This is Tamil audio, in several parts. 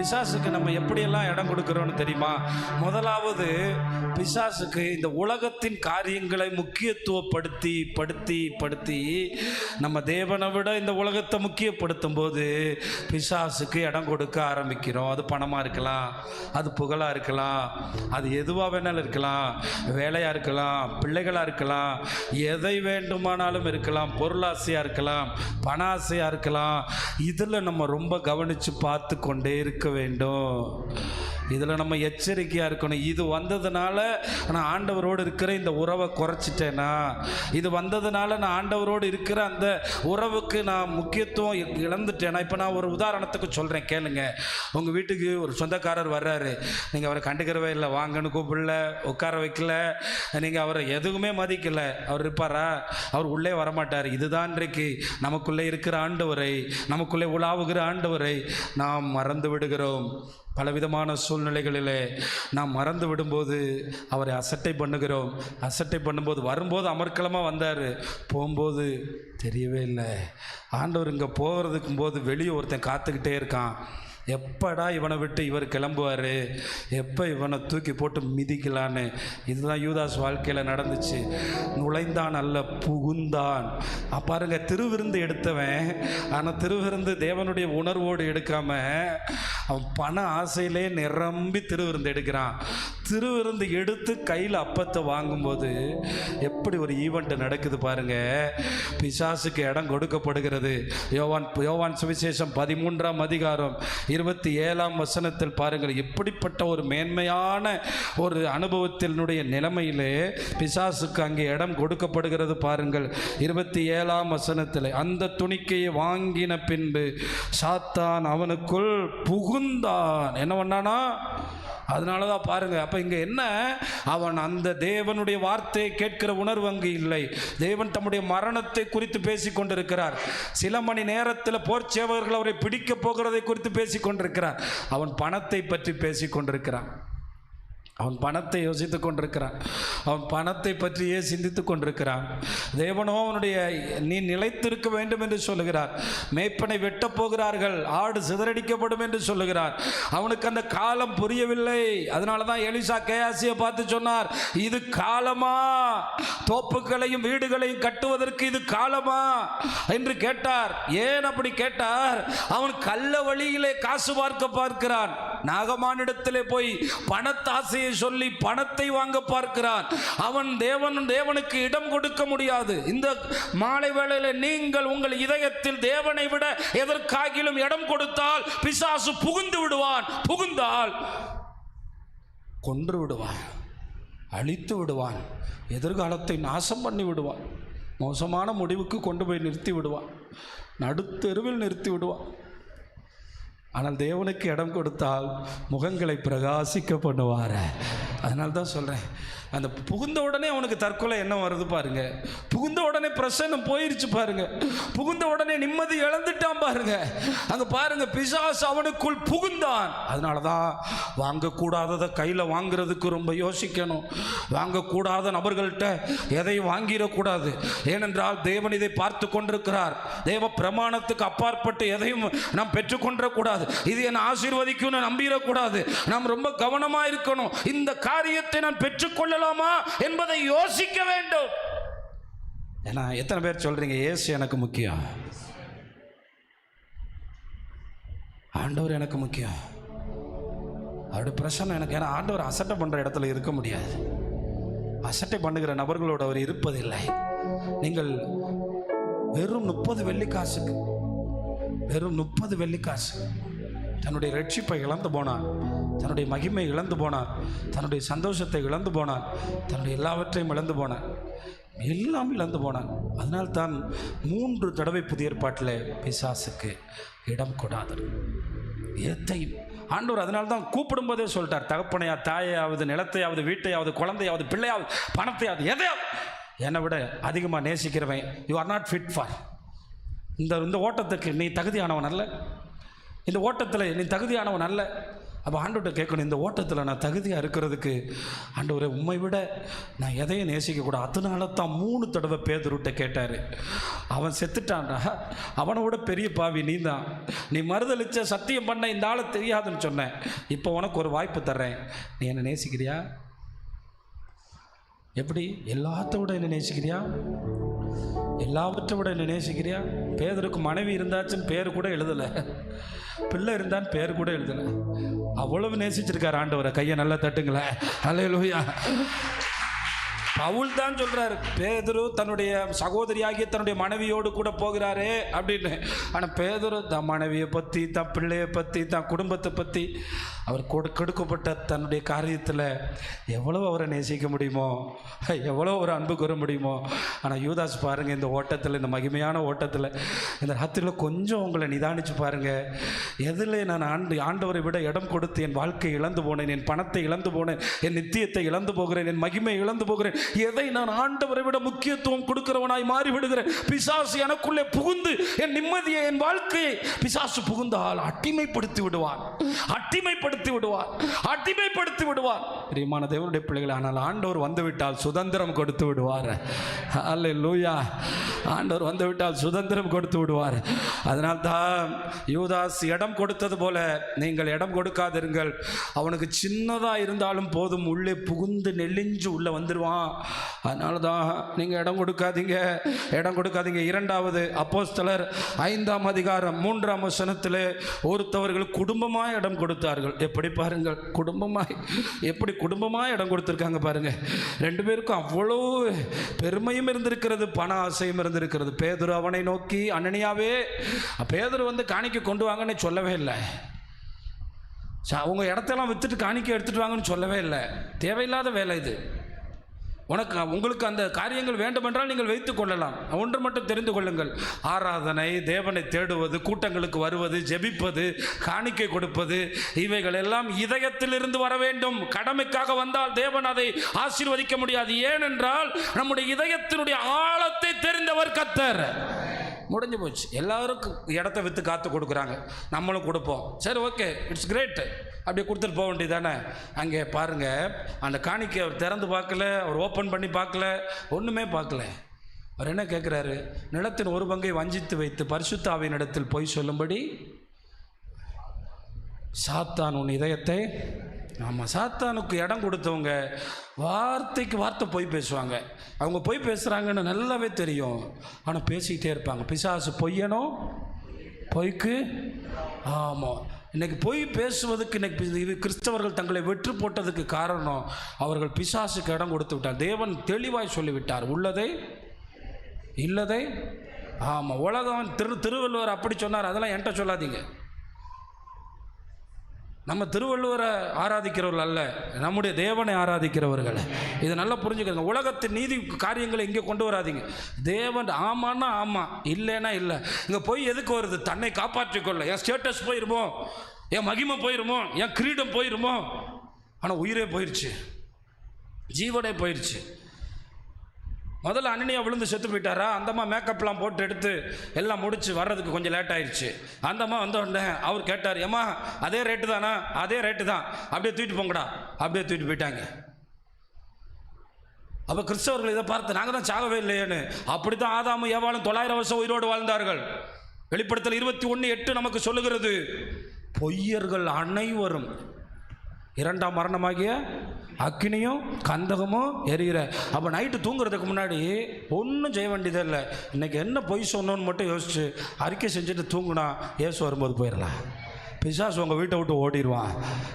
பிசாசுக்கு நம்ம எப்படியெல்லாம் இடம் கொடுக்கிறோம்னு தெரியுமா? முதலாவது, பிசாசுக்கு இந்த உலகத்தின் காரியங்களை முக்கியத்துவப்படுத்தி படுத்தி படுத்தி நம்ம தேவனை விட இந்த உலகத்தை முக்கியப்படுத்தும் போது பிசாசுக்கு இடம் கொடுக்க ஆரம்பிக்கிறோம். அது பணமாக இருக்கலாம், அது புகழாக இருக்கலாம், அது எதுவாக வேணாலும் இருக்கலாம், வேலையாக இருக்கலாம், பிள்ளைகளாக இருக்கலாம், எதை வேண்டுமானாலும் இருக்கலாம், பொருளாசையாக இருக்கலாம், பண ஆசையாக இருக்கலாம். இதில் நம்ம ரொம்ப கவனித்து பார்த்து கொண்டே இருக்க வேண்டும். இதில் நம்ம எச்சரிக்கையாக இருக்கணும். இது வந்ததுனால நான் ஆண்டவரோடு இருக்கிற இந்த உறவை குறைச்சிட்டேனா, இது வந்ததுனால நான் ஆண்டவரோடு இருக்கிற அந்த உறவுக்கு நான் முக்கியத்துவம் இழந்துட்டேனா. இப்போ நான் ஒரு உதாரணத்துக்கு சொல்கிறேன், கேளுங்க. உங்கள் வீட்டுக்கு ஒரு சொந்தக்காரர் வர்றாரு, நீங்கள் அவரை கண்டுக்கிறவே இல்லை, வாங்கன்னு கூப்பிடல, உட்கார வைக்கல, நீங்கள் அவரை எதுவுமே மதிக்கலை. அவர் இருப்பாரா? அவர் உள்ளே வரமாட்டார். இதுதான் இன்றைக்கு நமக்குள்ளே இருக்கிற ஆண்டவரை, நமக்குள்ளே உலாவுகிற ஆண்டவரை நாம் மறந்து விடுகிறோம். பலவிதமான சூழ்நிலைகளிலே நாம் மறந்து விடும்போது அவரை அசட்டை பண்ணுகிறோம். அசட்டை பண்ணும்போது, வரும்போது அமர்க்களமாக வந்தார், போகும்போது தெரியவே இல்லை. ஆண்டவர் இங்கே போகிறதுக்கும் போது வெளியே ஒருத்தன் காத்துக்கிட்டே இருக்கான். எப்படா இவனை விட்டு இவர் கிளம்புவார், எப்போ இவனை தூக்கி போட்டு மிதிக்கலான்னு. இதுதான் யூதாஸ் வாழ்க்கையில் நடந்துச்சு. நுழைந்தான் அல்ல, புகுந்தான். பாருங்க, திருவிருந்து எடுத்தவன், ஆனால் திருவிருந்து தேவனுடைய உணர்வோடு எடுக்காம அவன் பண ஆசையிலே நிரம்பி திருவிருந்து எடுக்கிறான். திருவிருந்து எடுத்து கையில் அப்பத்தை வாங்கும்போது எப்படி ஒரு ஈவெண்ட் நடக்குது பாருங்க. பிசாசுக்கு இடம் கொடுக்கப்படுகிறது. யோவான் சுவிசேஷம் 13ஆம் அதிகாரம் 27ஆம் வசனத்தில் பாருங்கள். இப்படிப்பட்ட ஒரு மேன்மையான ஒரு அனுபவத்தினுடைய நிலைமையிலே பிசாசுக்கு அங்கே இடம் கொடுக்கப்படுகிறது பாருங்கள். 27ஆம் வசனத்தில், அந்த துணிக்கையை வாங்கின பின்பு சாத்தான் அவனுக்குள் புகுந்தான். என்ன பண்ணானா? அதனால தான் பாருங்க. அப்போ இங்கே என்ன, அவன் அந்த தேவனுடைய வார்த்தையை கேட்கிற உணர்வு அங்கு இல்லை. தேவன் தம்முடைய மரணத்தை குறித்து பேசி கொண்டிருக்கிறார். சில மணி நேரத்தில் போர் சேவகர்கள் அவரை பிடிக்க போகிறதை குறித்து பேசி கொண்டிருக்கிறார். அவன் பணத்தை பற்றி பேசி கொண்டிருக்கிறான். அவன் பணத்தை யோசித்து கொண்டிருக்கிறான். அவன் பணத்தை பற்றியே சிந்தித்து கொண்டிருக்கிறான். தேவனோ அவனுடைய நீ நிலைத்திருக்க வேண்டும் என்று சொல்லுகிறார். மேய்ப்பனை வெட்டப் போகிறார்கள், ஆடு சிதறடிக்கப்படும் என்று சொல்லுகிறார். அவனுக்கு அந்த காலம் புரியவில்லை. அதனால தான் எலிசா கேயாசியை பார்த்து சொன்னார், இது காலமா, தோப்புகளையும் வீடுகளையும் கட்டுவதற்கு இது காலமா என்று கேட்டார். ஏன் அப்படி கேட்டார்? அவன் கள்ள வழியிலே காசு பார்க்கிறான். நாகமானிடத்திலே போய் பணத்தாசையை சொல்லி பணத்தை வாங்க பார்க்கிறான். அவன் தேவனுக்கு இடம் கொடுக்க முடியாது. இந்த மாலை வேளையில் நீங்கள் உங்கள் இதயத்தில் தேவனை விட எதற்காகிலும் இடம் கொடுத்தால் பிசாசு புகுந்து விடுவான். புகுந்தால் கொன்று விடுவான், அழித்து விடுவான், எதிர்காலத்தை நாசம் பண்ணி விடுவான், மோசமான முடிவுக்கு கொண்டு போய் நிறுத்தி விடுவான், நடுத்தெருவில் நிறுத்தி விடுவான். ஆனால் தேவனுக்கு இடம் கொடுத்தால் முகங்களை பிரகாசிக்க பண்ணுவார். அதனால தான் சொல்கிறேன், அந்த புகுந்த உடனே அவனுக்கு தற்கொலை என்ன வருது பாருங்க. புகுந்த உடனே பிரசன்னம் போயிருச்சு பாருங்க. புகுந்த உடனே நிம்மதி இழந்துட்டான் பாருங்க. அங்கே பாருங்க, பிசாசு அவனுக்குள் புகுந்தான். அதனால தான் வாங்கக்கூடாததை கையில் வாங்கிறதுக்கு ரொம்ப யோசிக்கணும். வாங்கக்கூடாத நபர்கள்ட்ட எதையும் வாங்கிடக்கூடாது. ஏனென்றால் தேவன் இதை பார்த்து கொண்டிருக்கிறார். தேவ பிரமாணத்துக்கு அப்பாற்பட்டு எதையும் நாம் பெற்றுக்கொண்டக்கூடாது. இது என்னை ஆசீர்வதிக்கும் நம்பிடக்கூடாது. நாம் ரொம்ப கவனமாக இருக்கணும். இந்த காரியத்தை நான் பெற்றுக்கொள்ளலாமா என்பதை யோசிக்க வேண்டும். ஏன்னா எத்தனை பேர் சொல்றீங்க, இயேசு எனக்கு முக்கியம், ஆண்டவர் எனக்கு முக்கியம், அவருடைய பிரச்சனை எனக்கு. ஏன்னா ஆண்டவர் அசட்டை பண்ற இடத்துல இருக்க முடியாது. அசட்டை பண்ணுகிற நபர்களோடு அவர் இருப்பதில்லை. நீங்கள் வெறும் 30 வெள்ளிக்காசுக்கு, வெறும் 30 வெள்ளிக்காசு தன்னுடைய ரட்சிப்பை இழந்து போனான், தன்னுடைய மகிமை இழந்து போனான், தன்னுடைய சந்தோஷத்தை இழந்து போனான், தன்னுடைய எல்லாவற்றையும் இழந்து போனான், எல்லாம் இழந்து போனான். அதனால் தான் 3 தடவை புதிய ஏற்பாட்டில் பிசாசுக்கு இடம் கொடாது எத்தையும் ஆண்டவர். அதனால தான் கூப்பிடும்போதே சொல்லிட்டார், தகப்பனையா, தாயையாவது, நிலத்தையாவது, வீட்டையாவது, குழந்தையாவது, பிள்ளையாவது, பணத்தையாவது, எதையாவது என்னை விட அதிகமாக நேசிக்கிறவன் you are not fit for இந்த ஓட்டத்துக்கு நீ தகுதியானவன் அல்ல. இந்த ஓட்டத்தில் நீ தகுதியானவன் அல்ல. அப்போ ஆண்டவர்கிட்ட கேட்கணும், இந்த ஓட்டத்தில் நான் தகுதியாக இருக்கிறதுக்கு ஆண்டவரே உம்மை விட நான் எதையும் நேசிக்கக்கூடாது. அதனால தான் 3 தடவை பேதுருட்ட கேட்டார். அவன் செத்துட்டான்டா, அவனை விட பெரிய பாவி நீ தான். நீ மறுதளிச்ச சத்தியம் பண்ண இந்த ஆளை தெரியாதுன்னு சொன்னேன். இப்போ உனக்கு ஒரு வாய்ப்பு தர்றேன், நீ என்னை நேசிக்கிறியா? எப்படி? எல்லாத்த விட என்ன நேசிக்கிறியா? எல்லாவற்றை விட என்ன நேசிக்கிறியா? பேதருக்கு மனைவி இருந்தாச்சுன்னு பேர் கூட எழுதலை, பிள்ளை இருந்தான்னு பேர் கூட எழுதலை. அவ்வளவு நேசிச்சிருக்கார் ஆண்டவரை. கையை நல்லா தட்டுங்களேன். அல்லேலூயா. பவுல் தான் சொல்றாரு, பேதுரு தன்னுடைய சகோதரியாகிய தன்னுடைய மனைவியோடு கூட போகிறாரே அப்படின்னு. ஆனால் பேதுரு தன் மனைவியை பற்றி, தன் பிள்ளையை பற்றி, தன் குடும்பத்தை பற்றி, அவர் கொடுக்கப்பட்ட தன்னுடைய காரியத்தில் எவ்வளோ அவரை நேசிக்க முடியுமோ, எவ்வளோ ஒரு அன்பு கூற முடியுமோ. ஆனால் யூதாஸ் பாருங்கள், இந்த ஓட்டத்தில், இந்த மகிமையான ஓட்டத்தில், இந்த ராத்திரியில் கொஞ்சம் உங்களை நிதானித்து பாருங்கள். எதில் நான் ஆண்டவரை விட இடம் கொடுத்து என் வாழ்க்கையை இழந்து போனேன், என் பணத்தை இழந்து போனேன், என் நித்தியத்தை இழந்து போகிறேன், என் மகிமை இழந்து போகிறேன். எதை நான் ஆண்டவரை விட முக்கியத்துவம் கொடுக்கிறவனாய் மாறி விடுகிறேன். பிசாசு எனக்குள்ளே புகுந்து என் நிம்மதியை, என் வாழ்க்கையை பிசாசு புகுந்தால் அடிமைப்படுத்தி விடுவான், அடிமைப்படுத்தி விடுவான், அடிமைப்படுத்தி விடுவான். பிரியமான தேவனுடைய பிள்ளைகள், ஆனால் ஆண்டவர் வந்துவிட்டால் சுதந்திரம் கொடுத்து விடுவார். அல்லேலூயா. ஆண்டவர் வந்துவிட்டால் சுதந்திரம் கொடுத்து விடுவார். அதனால்தான் யூதாஸ் இடம் கொடுத்தது போல நீங்கள் இடம் கொடுக்காதிருங்கள். அவனுக்கு சின்னதாக இருந்தாலும் போதும், உள்ளே புகுந்து நெளிஞ்சு உள்ளே வந்துடுவான். அதனால தான் நீங்கள் இடம் கொடுக்காதீங்க, இடம் கொடுக்காதீங்க. 2வது அப்போஸ்தலர் 5ஆம் அதிகாரம் 3ஆம் வசனத்தில் ஒருத்தவர்கள் குடும்பமாய் இடம் கொடுத்தார்கள். எப்படி பாருங்கள், குடும்பமாய், எப்படி குடும்பமாய் இடம் கொடுத்துருக்காங்க பாருங்கள். 2 பேருக்கும் அவ்வளோ பெருமையும் இருந்திருக்கிறது, பண ஆசையும் இருந்திருக்கிறது. பேதுரு அவனை நோக்கி, அனனியாவே, பேதுரு வந்து காணிக்கை கொண்டு வாங்கன்னு சொல்லவே இல்லை. அவங்க இடத்தெல்லாம் விற்றுட்டு காணிக்கை எடுத்துகிட்டு வாங்கன்னு சொல்லவே இல்லை. தேவையில்லாத வேலை இது. உங்களுக்கு அந்த காரியங்கள் வேண்டுமென்றால் நீங்கள் வைத்துக் கொள்ளலாம். ஒன்று மட்டும் தெரிந்து கொள்ளுங்கள், ஆராதனை, தேவனை தேடுவது, கூட்டங்களுக்கு வருவது, ஜெபிப்பது, காணிக்கை கொடுப்பது, இவைகள் எல்லாம் இதயத்திலிருந்து வர வேண்டும். கடமைக்காக வந்தால் தேவன் அதை ஆசீர்வதிக்க முடியாது. ஏனென்றால் நம்முடைய இதயத்தினுடைய ஆழத்தை தெரிந்தவர் கர்த்தர். முடிஞ்சு போச்சு. எல்லாருக்கும் இடத்த விற்று காத்து கொடுக்குறாங்க, நம்மளும் கொடுப்போம். சரி, ஓகே, இட்ஸ் கிரேட். அப்படியே கொடுத்துட்டு போக வேண்டியதானே. அங்கே பாருங்கள், அந்த காணிக்கை அவர் திறந்து பார்க்கல, அவர் ஓப்பன் பண்ணி பார்க்கல, ஒன்றுமே பார்க்கல. அவர் என்ன கேட்குறாரு? நிலத்தின் ஒரு பங்கை வஞ்சித்து வைத்து பரிசுத்த ஆவியின் இடத்தில் பொய் சொல்லும்படி சாத்தான் உன் இதயத்தை. ஆமாம், சாத்தானுக்கு இடம் கொடுத்தவங்க வார்த்தைக்கு வார்த்தை பொய் பேசுவாங்க. அவங்க பொய் பேசுகிறாங்கன்னு நல்லாவே தெரியும், ஆனால் பேசிக்கிட்டே இருப்பாங்க. பிசாசு பொய்யனும் பொய்க்கு. ஆமாம், இன்றைக்கி பொய் பேசுவதுக்கு இன்றைக்கி கிறிஸ்தவர்கள் தங்களை வெற்றி போட்டதுக்கு காரணம் அவர்கள் பிசாசுக்கு இடம் கொடுத்து விட்டார். தேவன் தெளிவாய் சொல்லிவிட்டார், உள்ளதை இல்லதை. ஆமாம், உலகம் திருவள்ளுவர் அப்படி சொன்னார், அதெல்லாம் என்கிட்ட சொல்லாதீங்க. நம்ம திருவள்ளுவரை ஆராதிக்கிறவர்கள் அல்ல, நம்முடைய தேவனை ஆராதிக்கிறவர்கள். இதை நல்லா புரிஞ்சுக்கிறங்க. உலகத்தின் நீதி காரியங்களை இங்கே கொண்டு வராதிங்க. தேவன் ஆமான்னா ஆமாம், இல்லைன்னா இல்லை. இங்கே போய் எதுக்கு வருது? தன்னை காப்பாற்றிக்கொள்ள. என் ஸ்டேட்டஸ் போயிருமோ, என் மகிமை போயிருமோ, என் கிரீடம் போயிருமோ. ஆனால் உயிரே போயிடுச்சு, ஜீவனே போயிடுச்சு. முதல்ல அனனியா விழுந்து செத்து போயிட்டாரா? அந்தம்மா மேக்கப்லாம் போட்டு எடுத்து எல்லாம் முடிச்சு வர்றதுக்கு கொஞ்சம் லேட் ஆயிடுச்சு. அந்தம்மா வந்தோடனே அவர் கேட்டார், ஏம்மா அதே ரேட்டு தானா? அதே ரேட்டு தான், அப்படியே தூக்கிட்டு போங்கடா. அப்படியே தூக்கிட்டு போயிட்டாங்க. அப்போ கிறிஸ்தவர்கள் இதை பார்த்து, நாங்கள் தான் சாகவே இல்லையேன்னு. அப்படி தான் ஆதாமும் ஏவாளும் 900 வருஷம் உயிரோடு வாழ்ந்தார்கள். வெளிப்படுத்தல் 21:8 நமக்கு சொல்லுகிறது, பொய்யர்கள் அனைவரும் 2ஆம் மரணமாகிய அக்கினியும் கந்தகமும் எரிகிற. அப்போ நைட்டு தூங்குறதுக்கு முன்னாடி ஒன்றும் செய்ய வேண்டியதே இல்லை. இன்றைக்கி என்ன பொய் சொன்னோன்னு மட்டும் யோசிச்சு அறிக்கை செஞ்சுட்டு தூங்குனா ஏசு வரும்போது போயிடலாம். பிசாசு உங்கள் வீட்டை விட்டு ஓடிடுவான்.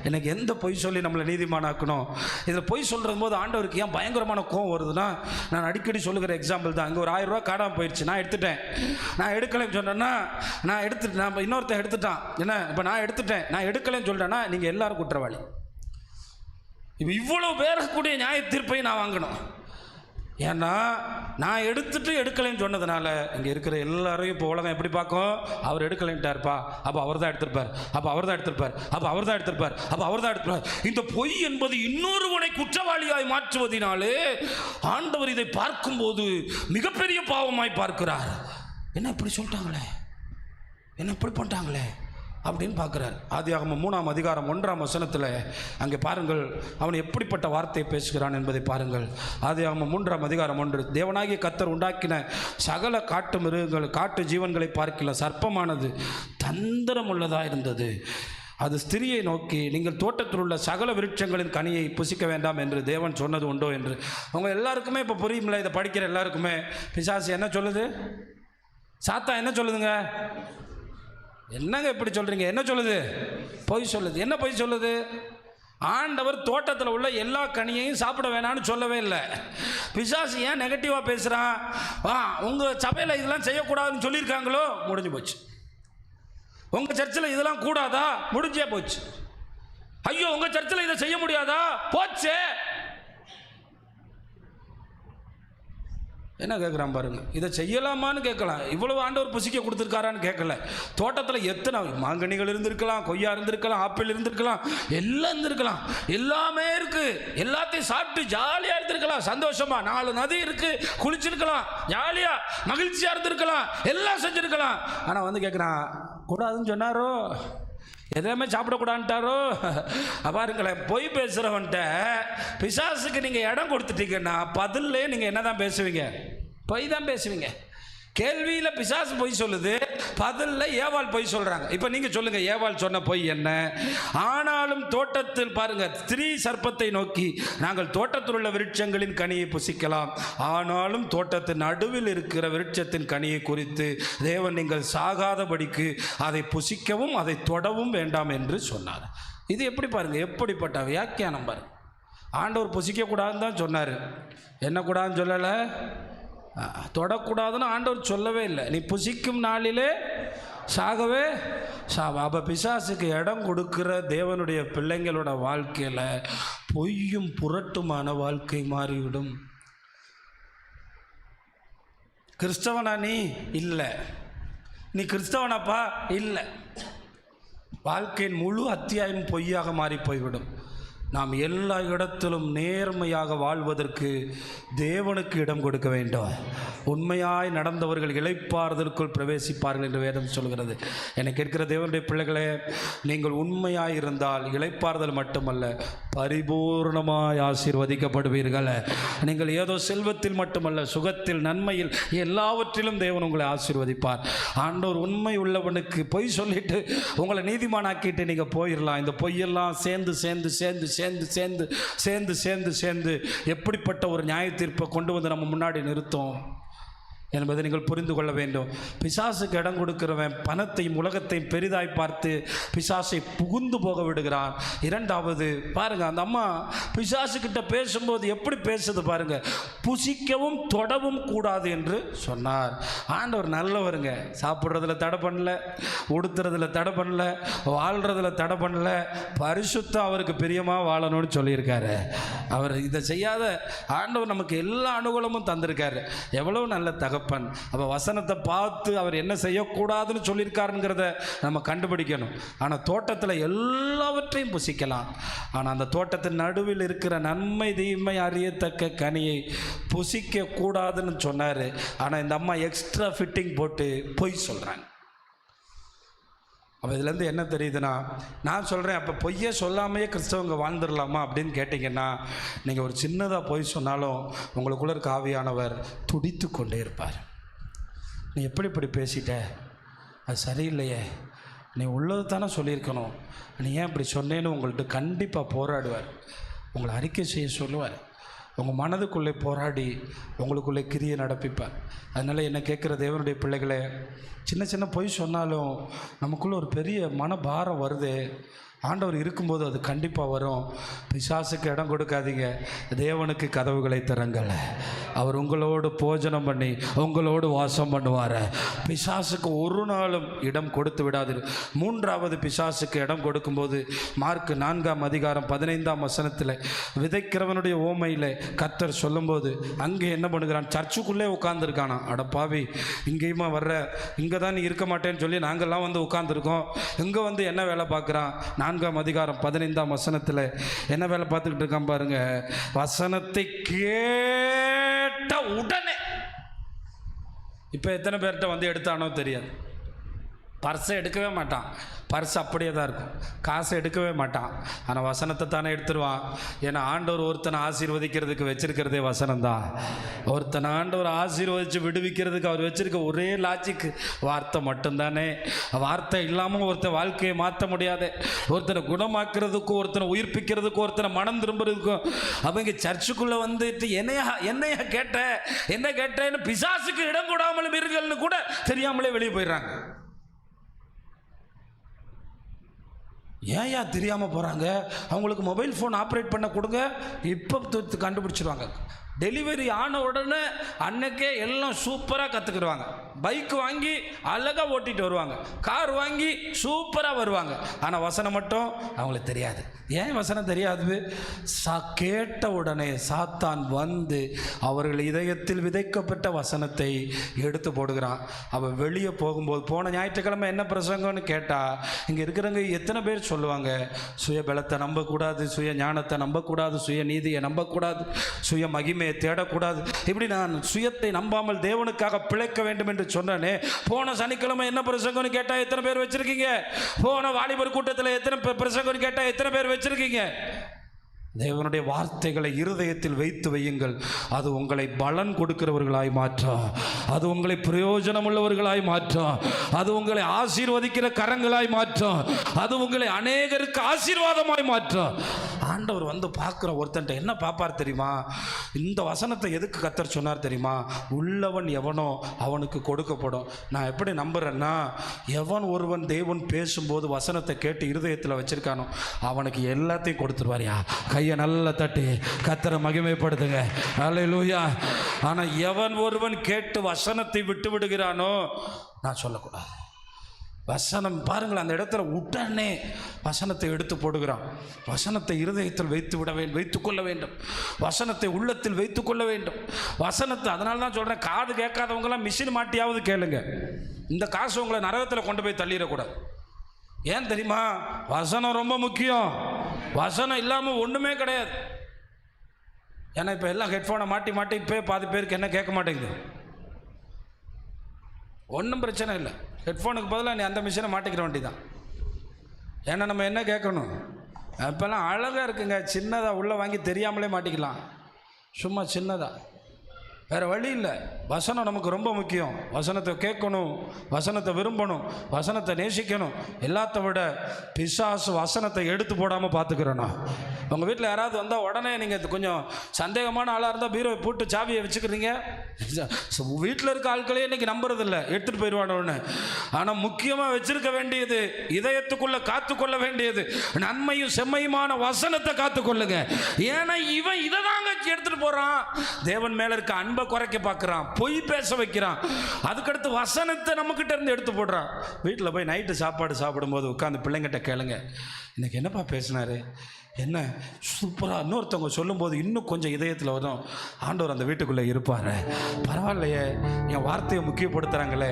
எனக்கு எந்த பொய் சொல்லி நம்மளை நீதிமானாக்கணும்? இதில் பொய் சொல்கிறது போது ஆண்டவருக்கு ஏன் பயங்கரமான கோவம் வருதுன்னா, நான் அடிக்கடி சொல்லுகிற எக்ஸாம்பிள் தான். அங்கே ஒரு 1000 ரூபா காணாமல் போயிடுச்சு, நான் எடுத்துட்டேன். நான் எடுக்கலைன்னு சொன்னேன்னா, நான் இன்னொருத்தன் எடுத்துட்டான். என்ன, இப்போ நான் எடுத்துட்டேன், நான் எடுக்கலைன்னு சொல்லிட்டேன்னா நீங்கள் எல்லோரும் குற்றவாளி. இப்போ இவ்வளோ பேரக்கூடிய நியாய தீர்ப்பை நான் வாங்கணும். ஏன்னா நான் எடுக்கலைன்னு சொன்னதுனால இங்கே இருக்கிற எல்லாரையும் இப்போ உலகம் எப்படி பார்க்கும்? அவர் எடுக்கலைன்ட்டார்ப்பா, அப்போ அவர் தான் எடுத்திருப்பார், அப்போ அவர் தான் எடுத்திருப்பார், அப்போ அவர் தான் எடுத்திருப்பார், அப்போ அவர் தான் எடுத்திருப்பார். இந்த பொய் என்பது இன்னொருவனை குற்றவாளியாய் மாற்றுவதினாலே ஆண்டவர் இதை பார்க்கும்போது மிகப்பெரிய பாவமாய் பார்க்கிறார். என்ன இப்படி சொல்லிட்டாங்களே, என்ன இப்படி பண்ணிட்டாங்களே, அப்படின்னு பார்க்குறார். ஆதியாகமம் 3ஆம் அதிகாரம் 1ஆம் வசனத்தில் அங்கே பாருங்கள் அவன் எப்படிப்பட்ட வார்த்தையை பேசுகிறான் என்பதை பாருங்கள். ஆதியாகமம் 3ஆம் அதிகாரம் 1, தேவனாகிய கர்த்தர் உண்டாக்கின சகல காட்டு மிருகங்கள் காட்டு ஜீவன்களை பார்க்கல சர்ப்பமானது தந்திரம் உள்ளதாக இருந்தது. அது ஸ்திரியை நோக்கி, நீங்கள் தோட்டத்தில் உள்ள சகல விருட்சங்களின் கனியை புசிக்க வேண்டாம் என்று தேவன் சொன்னது உண்டோ என்று. அவங்க எல்லாருக்குமே இப்போ புரியுமில்ல, இதை படிக்கிற எல்லாருக்குமே பிசாசு என்ன சொல்லுது, சாத்தா என்ன சொல்லுதுங்க, என்னங்க இப்படி சொல்கிறீங்க, என்ன சொல்லுது, பொய் சொல்லுது. என்ன பொய் சொல்லுது? ஆண்டவர் தோட்டத்தில் உள்ள எல்லா கனியையும் சாப்பிட வேணான்னு சொல்லவே இல்லை. பிசாசு ஏன் நெகட்டிவாக பேசுகிறான்? உங்கள் சபையில் இதெல்லாம் செய்யக்கூடாதுன்னு சொல்லியிருக்காங்களோ, முடிஞ்சு போச்சு. உங்கள் சர்ச்சில் இதெல்லாம் கூடாதா, முடிஞ்சே போச்சு. ஐயோ உங்கள் சர்ச்சில் இதை செய்ய முடியாதா, போச்சு. என்ன கேட்குறான் பாருங்க, இதை செய்யலாமான்னு கேட்கலாம். இவ்வளவு ஆண்டவர் புசிக்க கொடுத்துருக்காரான்னு கேட்கல. தோட்டத்தில் எத்தனை மாங்கனிகள் இருந்திருக்கலாம், கொய்யா இருந்திருக்கலாம், ஆப்பிள் இருந்திருக்கலாம், எல்லாம் இருந்திருக்கலாம், எல்லாமே இருக்கு. எல்லாத்தையும் சாப்பிட்டு ஜாலியாக இருந்திருக்கலாம், சந்தோஷமா 4 நதி இருக்கு, குளிச்சிருக்கலாம், ஜாலியா மகிழ்ச்சியா இருந்திருக்கலாம், எல்லாம் செஞ்சிருக்கலாம். ஆனால் வந்து கேட்குறான், கூடாதுன்னு சொன்னாரோ, எதுவுமே சாப்பிடக்கூடாதுட்டாரோ. பாருங்களேன், பொய் பேசுகிறவன்ட்ட பிசாசுக்கு நீங்கள் இடம் கொடுத்துட்டீங்கன்னா பதிலே நீங்கள் என்ன தான் பேசுவீங்க, பொய் தான் பேசுவீங்க. கேள்வியில் பிசாசு பொய் சொல்லுது, பதிலில் ஏவாள் பொய் சொல்கிறாங்க. இப்போ நீங்கள் சொல்லுங்கள், ஏவாள் சொன்ன பொய் என்ன? ஆனாலும் தோட்டத்தில் பாருங்கள், ஸ்திரீ சர்ப்பத்தை நோக்கி, நாங்கள் தோட்டத்தில் உள்ள விருட்சங்களின் கனியை புசிக்கலாம், ஆனாலும் தோட்டத்தின் நடுவில் இருக்கிற விருட்சத்தின் கனியை குறித்து தேவன் நீங்கள் சாகாதபடிக்கு அதை புசிக்கவும் அதை தொடவும் வேண்டாம் என்று சொன்னார். இது எப்படி பாருங்கள், எப்படிப்பட்ட வியாக்கியானம் பாருங்கள். ஆண்டவர் புசிக்கக்கூடாதுன்னு தான் சொன்னார், என்ன கூடாதுன்னு சொல்லலை, தொடக்கூடாதுன்னு ஆண்டவர் சொல்லவே இல்லை. நீ புசிக்கும் நாளிலே சாகவே சாவ. அப்போ பிசாசுக்கு இடம் கொடுக்கிற தேவனுடைய பிள்ளைங்களோட வாழ்க்கையில் பொய்யும் புரட்டுமான வாழ்க்கை மாறிவிடும். கிறிஸ்தவனா நீ? இல்லை. நீ கிறிஸ்தவனப்பா? இல்லை. வாழ்க்கையின் முழு அத்தியாயம் பொய்யாக மாறி போய்விடும். நாம் எல்லா இடத்திலும் நேர்மையாக வாழ்வதற்கு தேவனுக்கு இடம் கொடுக்க வேண்டும். உண்மையாய் நடந்தவர்கள் இளைப்பாறுதலுக்குள் பிரவேசிப்பார்கள் என்று வேதம் சொல்கிறது. எனக்கு இருக்கிற தேவனுடைய பிள்ளைகளே, நீங்கள் உண்மையாய் இருந்தால் இளைப்பாறுதல் மட்டுமல்ல, பரிபூர்ணமாய் ஆசீர்வதிக்கப்படுவீர்கள். நீங்கள் ஏதோ செல்வத்தில் மட்டுமல்ல, சுகத்தில், நன்மையில், எல்லாவற்றிலும் தேவன் உங்களை ஆசீர்வதிப்பார். ஆண்டவர் உண்மை உள்ளவனுக்கு பொய் சொல்லிட்டு உங்களை நீதிமானாக்கிட்டு நீங்கள் போயிடலாம். இந்த பொய்யெல்லாம் சேர்ந்து சேர்ந்து சேர்ந்து சேர்ந்து சேர்ந்து சேர்ந்து சேர்ந்து சேர்ந்து எப்படிப்பட்ட ஒரு நியாய தீர்ப்பை கொண்டு வந்து நம்ம முன்னாடி நிறுத்தும் என்பதை நீங்கள் புரிந்து கொள்ள வேண்டும். பிசாசுக்கு இடம் கொடுக்கிறவன் பணத்தையும் உலகத்தையும் பெரிதாய் பார்த்து பிசாசை புகுந்து போக விடுகிறான். இரண்டாவது பாருங்க, அந்த அம்மா பிசாசுக்கிட்ட பேசும்போது எப்படி பேசுது பாருங்க. புசிக்கவும் தொடவும் கூடாது என்று சொன்னார். ஆண்டவர் நல்லவருங்க, சாப்பிட்றதுல தடை பண்ணல, உடுத்துறதுல தடை பண்ணல, வாழ்றதுல தடை பண்ணல, பரிசுத்தம் அவருக்கு பிரியமாக வாழணும்னு சொல்லியிருக்காரு. அவர் இதை செய்யாத ஆண்டவர் நமக்கு எல்லா அனுகூலமும் தந்திருக்காரு. எவ்வளவு நல்ல தகப்பன். அப்போ வசனத்தை பார்த்து அவர் என்ன செய்யக்கூடாதுன்னு சொல்லியிருக்காருங்கிறத நம்ம கண்டுபிடிக்கணும். ஆனால் தோட்டத்தில் எல்லாவற்றையும் புசிக்கலாம், ஆனால் அந்த தோட்டத்தின் நடுவில் இருக்கிற நன்மை தீமை அறியத்தக்க கனியை புசிக்க கூடாதுன்னு சொன்னார். ஆனால் இந்த அம்மா எக்ஸ்ட்ரா ஃபிட்டிங் போட்டு பொய் சொல்கிறாங்க. அப்போ இதுலேருந்து என்ன தெரியுதுன்னா, நான் சொல்கிறேன், அப்போ பொய்யே சொல்லாமையே கிறிஸ்தவங்க வாழ்ந்துடலாமா அப்படின்னு கேட்டிங்கன்னா, நீங்கள் ஒரு சின்னதாக பொய் சொன்னாலும் உங்களுக்குள்ள இருக்க ஆவியானவர் துடித்து கொண்டே இருப்பார். நீ எப்படி இப்படி பேசிட்ட, அது சரியில்லையே, நீ உள்ளது தானே சொல்லியிருக்கணும், நீ ஏன் இப்படி சொன்னேன்னு உங்கள்கிட்ட கண்டிப்பாக போராடுவார். உங்களை அறிக்கை செய்ய சொல்லுவார். உங்கள் மனதுக்குள்ளே போராடி உங்களுக்குள்ளே கிரியை நடப்பிப்பார். அதனால் என்ன கேட்குற தேவனுடைய பிள்ளைகளே, சின்ன சின்ன பொய் சொன்னாலும் நமக்குள்ளே ஒரு பெரிய மனபாரம் வருது. ஆண்டவர் இருக்கும்போது அது கண்டிப்பாக வரும். பிசாசுக்கு இடம் கொடுக்காதீங்க, தேவனுக்கு கதவுகளை திறங்கள். அவர் உங்களோடு போஜனம் பண்ணி உங்களோடு வாசம் பண்ணுவார். பிசாசுக்கு ஒரு நாளும் இடம் கொடுத்து விடாது. மூன்றாவது பிசாசுக்கு இடம் கொடுக்கும்போது மார்க் 4ஆம் அதிகாரம் 15ஆம் வசனத்தில் விதைக்கிறவனுடைய ஓமையில் கர்த்தர் சொல்லும்போது அங்கே என்ன பண்ணுகிறான், சர்ச்சுக்குள்ளே உட்கார்ந்துருக்கானா. அடப்பாவி, இங்கேயுமா வர்ற, இங்கே தான் நீ இருக்க மாட்டேன்னு சொல்லி நாங்கள்லாம் வந்து உட்கார்ந்துருக்கோம், இங்கே வந்து என்ன வேலை பார்க்குறான். 4ஆம் அதிகாரம் 15ஆம் வசனத்தில் என்ன வேலை பார்த்துக்கிட்டு இருக்கான் பாருங்க. வசனத்தை கேட்ட உடனே, இப்போ எத்தனை பேர்கிட்ட வந்து எடுத்தானோ தெரியாது, பர்ஸை எடுக்கவே மாட்டான், பர்ஸ் அப்படியே தான் இருக்கும், காசை எடுக்கவே மாட்டான். ஆனால் வசனத்தை தானே எடுத்துருவான். ஏன்னா ஆண்டவர் ஒருத்தனை ஆசீர்வதிக்கிறதுக்கு வச்சிருக்கிறதே வசனம் தான். ஒருத்தனை ஆண்டவர் ஆசீர்வதித்து விடுவிக்கிறதுக்கு அவர் வச்சிருக்க ஒரே லாஜிக் வார்த்தை மட்டும்தானே. வார்த்தை இல்லாமல் ஒருத்தன் வாழ்க்கையை மாற்ற முடியாது. ஒருத்தனை குணமாக்குறதுக்கும், ஒருத்தனை உயிர்ப்பிக்கிறதுக்கும், ஒருத்தனை மனம் திரும்புறதுக்கும். அவங்க சர்ச்சுக்குள்ளே வந்துட்டு என்னையா கேட்டேன், என்ன கேட்டேன்னு பிசாசுக்கு இடம் கூடாமல் இருங்கள்னு கூட தெரியாமலே வெளியே போயிடுறாங்க. ஏன் தெரியாமல் போகிறாங்க? அவங்களுக்கு மொபைல் ஃபோன் ஆப்ரேட் பண்ண கொடுங்க, இப்போ கண்டுபிடிச்சிருவாங்க. டெலிவரி ஆன உடனே அன்னைக்கே எல்லாம் சூப்பராக கற்றுக்கிடுவாங்க. பைக் வாங்கி அழகாக ஓட்டிகிட்டு வருவாங்க, கார் வாங்கி சூப்பராக வருவாங்க. ஆனால் வசனம் மட்டும் அவங்களுக்கு தெரியாது. ஏன் வசனம் தெரியாது? கேட்ட உடனே சாத்தான் வந்து அவர்கள் இதயத்தில் விதைக்கப்பட்ட வசனத்தை எடுத்து போடுகிறான். அவன் வெளியே போகும்போது, போன ஞாயிற்றுக்கிழமை என்ன பிரசங்கம்னு கேட்டால், இங்கே இருக்கிறவங்க எத்தனை பேர் சொல்லுவாங்க, சுய பலத்தை நம்பக்கூடாது, சுய ஞானத்தை நம்பக்கூடாது, சுய நீதியை நம்பக்கூடாது, சுய மகிமையை தேடக்கூடாது. இப்படி நான் சுயத்தை நம்பாமல் தேவனுக்காக பிழைக்க வேண்டும் என்று சொன்னேனே. போன சனிக்கிழமை என்ன பிரசங்கம்னு கேட்டால் எத்தனை பேர் வச்சிருக்கீங்க? போன வாலிபர் கூட்டத்தில் எத்தனை பிரசங்கம்னு கேட்டால் எத்தனை பேர் வச்சிருக்கீங்க? தேவனுடைய வார்த்தைகளை இருதயத்தில் வைத்து வையுங்கள். அது உங்களை பலன் கொடுக்கிறவர்களாய் மாற்றும், அது உங்களை பிரயோஜனம் உள்ளவர்களாய் மாற்றும், அது உங்களை ஆசீர்வதிக்கிற கரங்களாய் மாற்றும், அது உங்களை அநேகருக்கு ஆசீர்வாதமாய் மாற்றும். ஆண்டவர் வந்து பார்க்குற ஒருத்தன்ட்ட என்ன பார்ப்பார் தெரியுமா? இந்த வசனத்தை எதுக்கு கர்த்தர் சொன்னார் தெரியுமா? உள்ளவன் எவனோ அவனுக்கு கொடுக்கப்படும். நான் எப்படி நம்புறேன்னா, எவன் ஒருவன் தேவன் பேசும்போது வசனத்தை கேட்டு இருதயத்தில் வச்சிருக்கானோ அவனுக்கு எல்லாத்தையும் கொடுத்துருவாரியா. கையை நல்லா தட்டி கர்த்தரை மகிமைப்படுத்துங்க. அல்லேலூயா. ஆனால் எவன் ஒருவன் கேட்டு வசனத்தை விட்டு விடுகிறானோ, நான் சொல்லக்கூடாது. வசனம் பாருங்கள், அந்த இடத்துல உடனே வசனத்தை எடுத்து போடுகிறான். வசனத்தை இருதயத்தில் வைத்துக்கொள்ள வேண்டும், வசனத்தை உள்ளத்தில் வைத்துக்கொள்ள வேண்டும். வசனத்தை அதனால தான் சொல்கிறேன், காது கேட்காதவங்களாம் மிஷின் மாட்டியாவது கேளுங்க. இந்த காசு உங்களை நரகத்தில் கொண்டு போய் தள்ளிடக்கூடாது. ஏன் தெரியுமா? வசனம் ரொம்ப முக்கியம். வசனம் இல்லாமல் ஒன்றுமே கிடையாது. ஏன்னா இப்போ எல்லாம் ஹெட்ஃபோனை மாட்டி இப்போ பாதி பேருக்கு என்ன கேட்க மாட்டேங்குது. ஒன்றும் பிரச்சனை இல்லை, ஹெட்ஃபோனுக்கு பதிலாக நீ அந்த மிஷினை மாட்டிக்கிற வேண்டியதான். ஏன்னா நம்ம என்ன கேட்கணும்? இப்போல்லாம் அழகாக இருக்குங்க, சின்னதாக உள்ளே வாங்கி தெரியாமலே மாட்டிக்கலாம், சும்மா சின்னதாக. வேறு வழி இல்லை. வசனம் நமக்கு ரொம்ப முக்கியம். வசனத்தை கேட்கணும், வசனத்தை விரும்பணும், வசனத்தை நேசிக்கணும். எல்லாத்த விட பிசாசு வசனத்தை எடுத்து போடாமல் பார்த்துக்கிறோண்ணா. உங்கள் வீட்டில் யாராவது வந்தால் உடனே நீங்கள் கொஞ்சம் சந்தேகமான ஆளாக இருந்தால் பீரோவை போட்டு சாவியை வச்சுக்கிறீங்க. வீட்டில் இருக்க ஆட்களையே இன்றைக்கி நம்புறதில்லை, எடுத்துகிட்டு போயிடுவானோன்னு. ஆனால் முக்கியமாக வச்சிருக்க வேண்டியது, இதயத்துக்குள்ளே காத்துக்கொள்ள வேண்டியது நன்மையும் செம்மையுமான வசனத்தை காத்துக்கொள்ளுங்க. ஏன்னா இவன் இதை தாங்க எடுத்துகிட்டு போகிறான். தேவன் மேலே இருக்க அன்பை குறைக்க பார்க்குறான், பொய் பேச வைக்கிறான். அதுக்கடுத்து வசனத்தை நம்மக்கிட்ட இருந்து எடுத்து போடுறான். வீட்டில் போய் நைட்டு சாப்பாடு சாப்பிடும்போது உட்காந்து பிள்ளைங்கிட்ட கேளுங்க, இன்னைக்கு என்னப்பா பேசினாரு, என்ன சூப்பராக. இன்னொருத்தவங்க சொல்லும்போது இன்னும் கொஞ்சம் இதயத்தில் வரும், ஆண்டவர் அந்த வீட்டுக்குள்ளே இருப்பார். பரவாயில்லையே, என் வார்த்தையை முக்கியப்படுத்துகிறாங்களே.